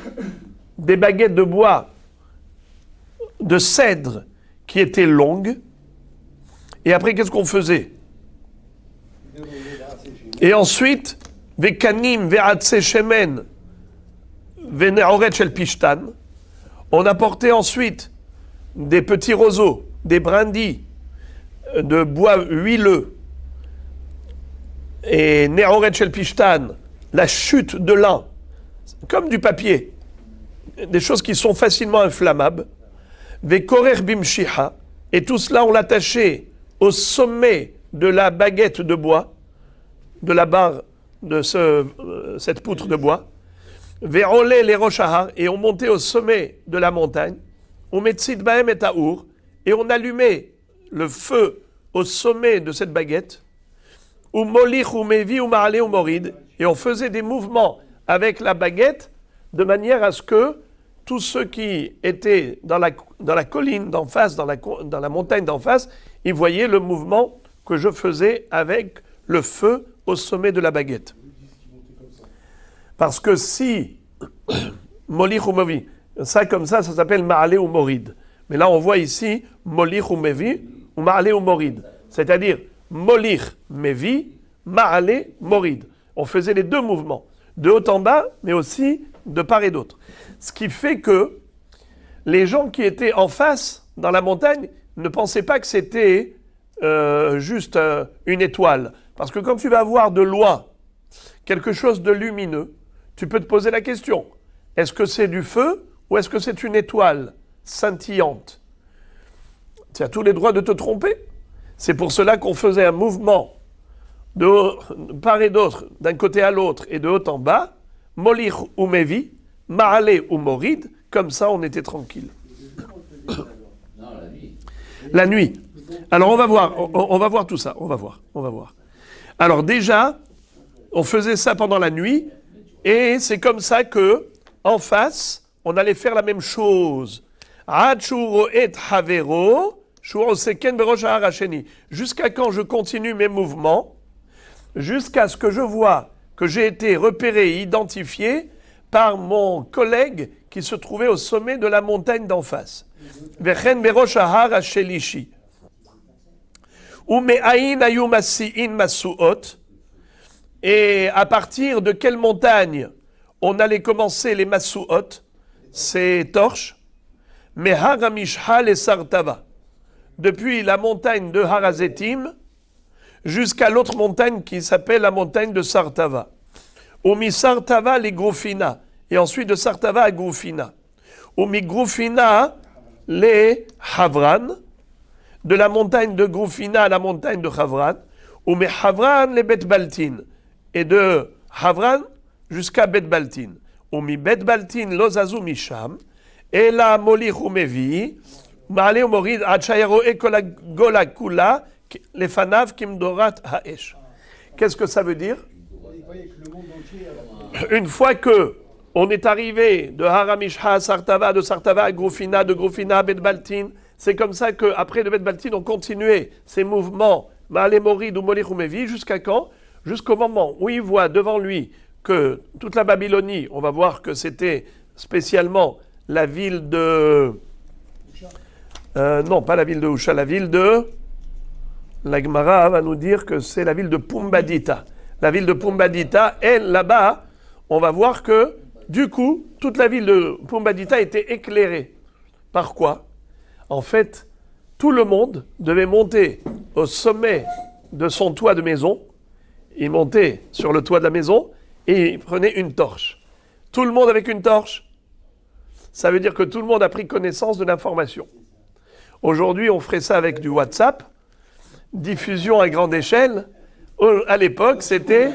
des baguettes de bois de cèdre qui étaient longues, et après qu'est-ce qu'on faisait? Et ensuite, vekanim ve'atse shemen ve'ne'oret shel pishtan, on apportait ensuite des petits roseaux, des brindilles de bois huileux, et ne'oret shel pishtan, la chute de lin, comme du papier, des choses qui sont facilement inflammables, ve'korer bimshiha, et tout cela on l'attachait au sommet de la baguette de bois, de la barre de cette poutre de bois, ve'olé les roshahar, et on montait au sommet de la montagne, on metzid bahem et taour, et on allumait le feu au sommet de cette baguette, ou molich ou mevi ou ma'ale ou morid, et on faisait des mouvements avec la baguette de manière à ce que tous ceux qui étaient dans la colline d'en face, dans la montagne d'en face, ils voyaient le mouvement que je faisais avec le feu au sommet de la baguette. Parce que si molich ou mevi, ça comme ça s'appelle ma'ale ou morid. Mais là on voit ici molich ou mevi ou ma'ale ou morid. C'est-à-dire molich mevi, ma'ale morid. On faisait les deux mouvements, de haut en bas, mais aussi de part et d'autre. Ce qui fait que les gens qui étaient en face, dans la montagne, ne pensaient pas que c'était juste une étoile. Parce que quand tu vas voir de loin quelque chose de lumineux, tu peux te poser la question, est-ce que c'est du feu ou est-ce que c'est une étoile scintillante? Tu as tous les droits de te tromper. C'est pour cela qu'on faisait un mouvement de part et d'autre, d'un côté à l'autre et de haut en bas, molich ou mevi, ma'ale ou morid, comme ça on était tranquille. Non, la nuit. La nuit. Alors on va voir tout ça, on va voir. Alors déjà, on faisait ça pendant la nuit, et c'est comme ça que, en face, on allait faire la même chose. Jusqu'à quand je continue mes mouvements, jusqu'à ce que je vois que j'ai été repéré et identifié par mon collègue qui se trouvait au sommet de la montagne d'en face. Et à partir de quelle montagne on allait commencer les masuot, ces torches? Mais Haramishha et Sartava, depuis la montagne de Harazetim jusqu'à l'autre montagne qui s'appelle la montagne de Sartava. Omi Sartava les Groufina, et ensuite de Sartava à Groufina. Omi Groufina les Havran, de la montagne de Groufina à la montagne de Havran. Omi Havran les Bet Baltin, et de Havran jusqu'à Bet Baltin. Omi Bet Baltin lozazu misham, et la molich umevi, ma'ale umorid achayaro ekola gola kula, les fanav kimdorat haesh. Qu'est-ce que ça veut dire? Une fois que on est arrivé de Haramishha à Sartava, de Sartava à Groufina, de Groufina à Bet Baltin, c'est comme ça qu'après de Bet Baltin, on continuait ces mouvements, Ma'ale Morid ou Molich Umevi, jusqu'à quand? Jusqu'au moment où il voit devant lui que toute la Babylonie, on va voir que c'était spécialement la ville de... non, pas la ville de Husha, la ville de... La Gemara va nous dire que c'est la ville de Pumbadita. La ville de Pumbadita, elle, là-bas, on va voir que, du coup, toute la ville de Pumbadita était éclairée. Par quoi? En fait, tout le monde devait monter au sommet de son toit de maison. Il montait sur le toit de la maison et il prenait une torche. Tout le monde avec une torche, ça veut dire que tout le monde a pris connaissance de l'information. Aujourd'hui, on ferait ça avec du WhatsApp, diffusion à grande échelle. À l'époque, c'était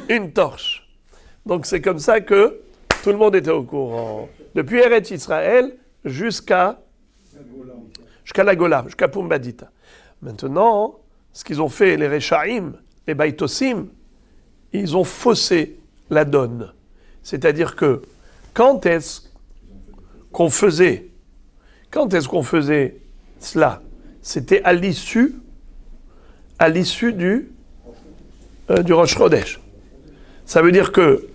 une torche. Donc c'est comme ça que tout le monde était au courant. Depuis Eretz Israël jusqu'à la Gola, jusqu'à Pumbadita. Maintenant, ce qu'ils ont fait, les Rechaim, les Baitosim, ils ont faussé la donne. C'est-à-dire que quand est-ce qu'on faisait cela? C'était à l'issue du Rosh Chodesh. Ça veut dire que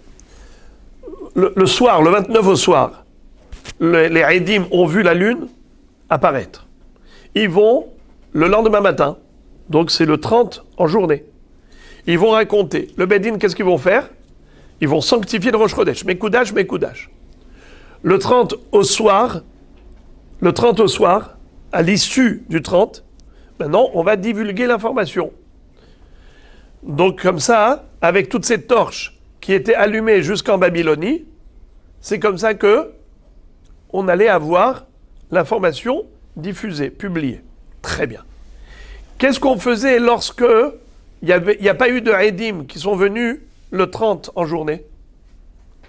le soir, le 29 au soir, les Eidim ont vu la lune apparaître. Ils vont le lendemain matin, donc c'est le 30 en journée. Ils vont raconter. Le Bedin, qu'est-ce qu'ils vont faire? Ils vont sanctifier le Rosh Chodesh. Mekoudash. Le 30 au soir, à l'issue du 30, maintenant, on va divulguer l'information. Donc, comme ça, avec toutes ces torches qui étaient allumées jusqu'en Babylonie, c'est comme ça que on allait avoir l'information diffusée, publiée. Très bien. Qu'est-ce qu'on faisait lorsque il n'y a pas eu de Eidim qui sont venus le 30 en journée?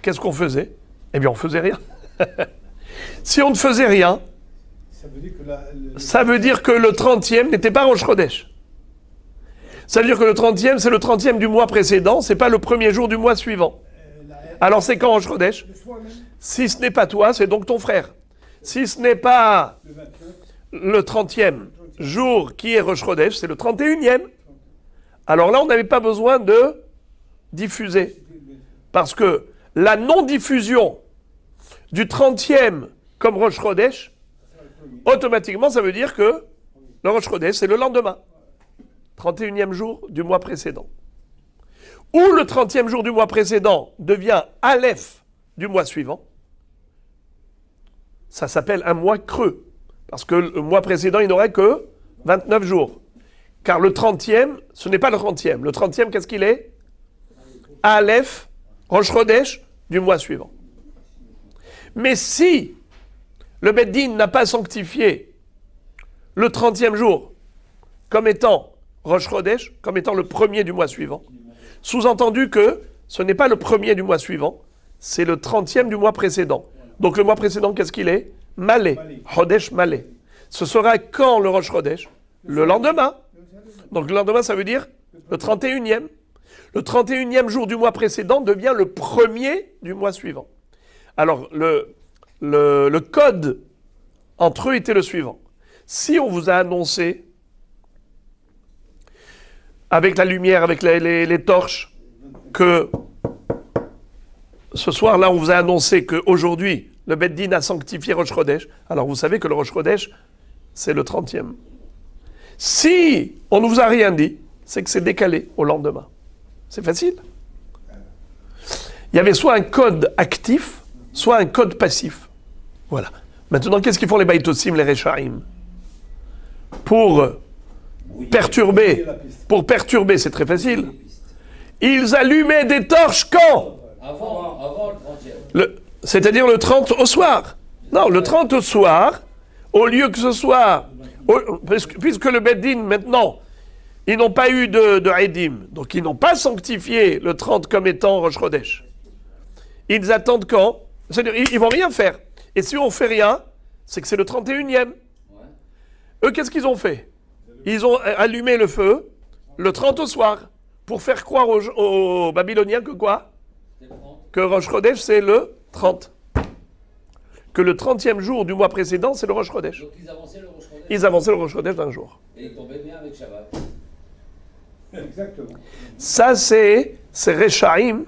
Qu'est-ce qu'on faisait? Eh bien, on ne faisait rien. Si on ne faisait rien, ça veut dire que le 30e n'était pas Rosh Chodesh. Ça veut dire que le 30e, c'est le 30e du mois précédent, c'est pas le premier jour du mois suivant. Alors c'est quand Rosh Chodesh? Si ce n'est pas toi, c'est donc ton frère. Si ce n'est pas le 30e jour qui est Rosh Chodesh, c'est le 31e. Alors là, on n'avait pas besoin de diffuser. Parce que la non-diffusion du 30e comme Rosh Chodesh, automatiquement, ça veut dire que le Rosh Chodesh, c'est le lendemain. 31e jour du mois précédent. Ou le 30e jour du mois précédent devient Aleph du mois suivant. Ça s'appelle un mois creux. Parce que le mois précédent, il n'aurait que 29 jours. Car le 30e, ce n'est pas le 30e. Le 30e, qu'est-ce qu'il est? Aleph, Rosh Chodesh, du mois suivant. Mais si le Beddin n'a pas sanctifié le 30e jour comme étant Rosh Chodesh, comme étant le premier du mois suivant, sous-entendu que ce n'est pas le premier du mois suivant, c'est le 30e du mois précédent. Donc le mois précédent, qu'est-ce qu'il est? Malé, Chodesh Malé. Ce sera quand le Rosh Chodesh? Le lendemain. Donc le lendemain, ça veut dire le 31e. Le 31e jour du mois précédent devient le premier du mois suivant. Alors le code entre eux était le suivant. Si on vous a annoncé, avec la lumière, avec les torches, que ce soir-là, on vous a annoncé qu'aujourd'hui, le Beddin a sanctifié Rosh Chodesh, alors vous savez que le Rosh Chodesh, c'est le 30e. Si on ne vous a rien dit, c'est que c'est décalé au lendemain. C'est facile. Il y avait soit un code actif, soit un code passif. Voilà. Maintenant, qu'est-ce qu'ils font les Baïtosim, les Rechaim? Pour perturber, c'est très facile. Ils allumaient des torches quand? Avant le 30e. C'est-à-dire le 30 au soir. Non, le 30 au soir, au lieu que ce soit... Puisque le Beddin, maintenant, ils n'ont pas eu de Eidim, donc ils n'ont pas sanctifié le 30 comme étant Rosh Chodesh. Ils attendent quand? C'est-à-dire, ils ne vont rien faire. Et si on ne fait rien, c'est que c'est le 31e. Ouais. Eux, qu'est-ce qu'ils ont fait? Ils ont allumé le feu le 30 au soir pour faire croire aux Babyloniens que quoi? Que Rosh Chodesh, c'est le 30. Que le 30e jour du mois précédent, c'est le Rosh Chodesh. Donc ils avançaient le Rosh Chodesh. Ils avançaient le Rosh Chodesh d'un jour. Et ils tombaient bien avec Shabbat. Exactement. Ça, c'est Rechaim,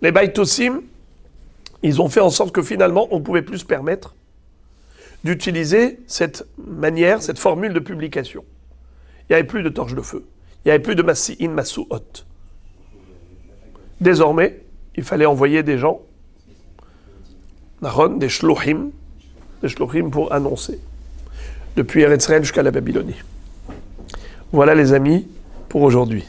les Baïtosim. Ils ont fait en sorte que finalement, on ne pouvait plus se permettre d'utiliser cette manière, cette formule de publication. Il n'y avait plus de torches de feu. Il n'y avait plus de Masi'in Masu'ot. Désormais, il fallait envoyer des gens, des shluchim pour annoncer, depuis Eretz Israël jusqu'à la Babylonie. Voilà les amis, pour aujourd'hui.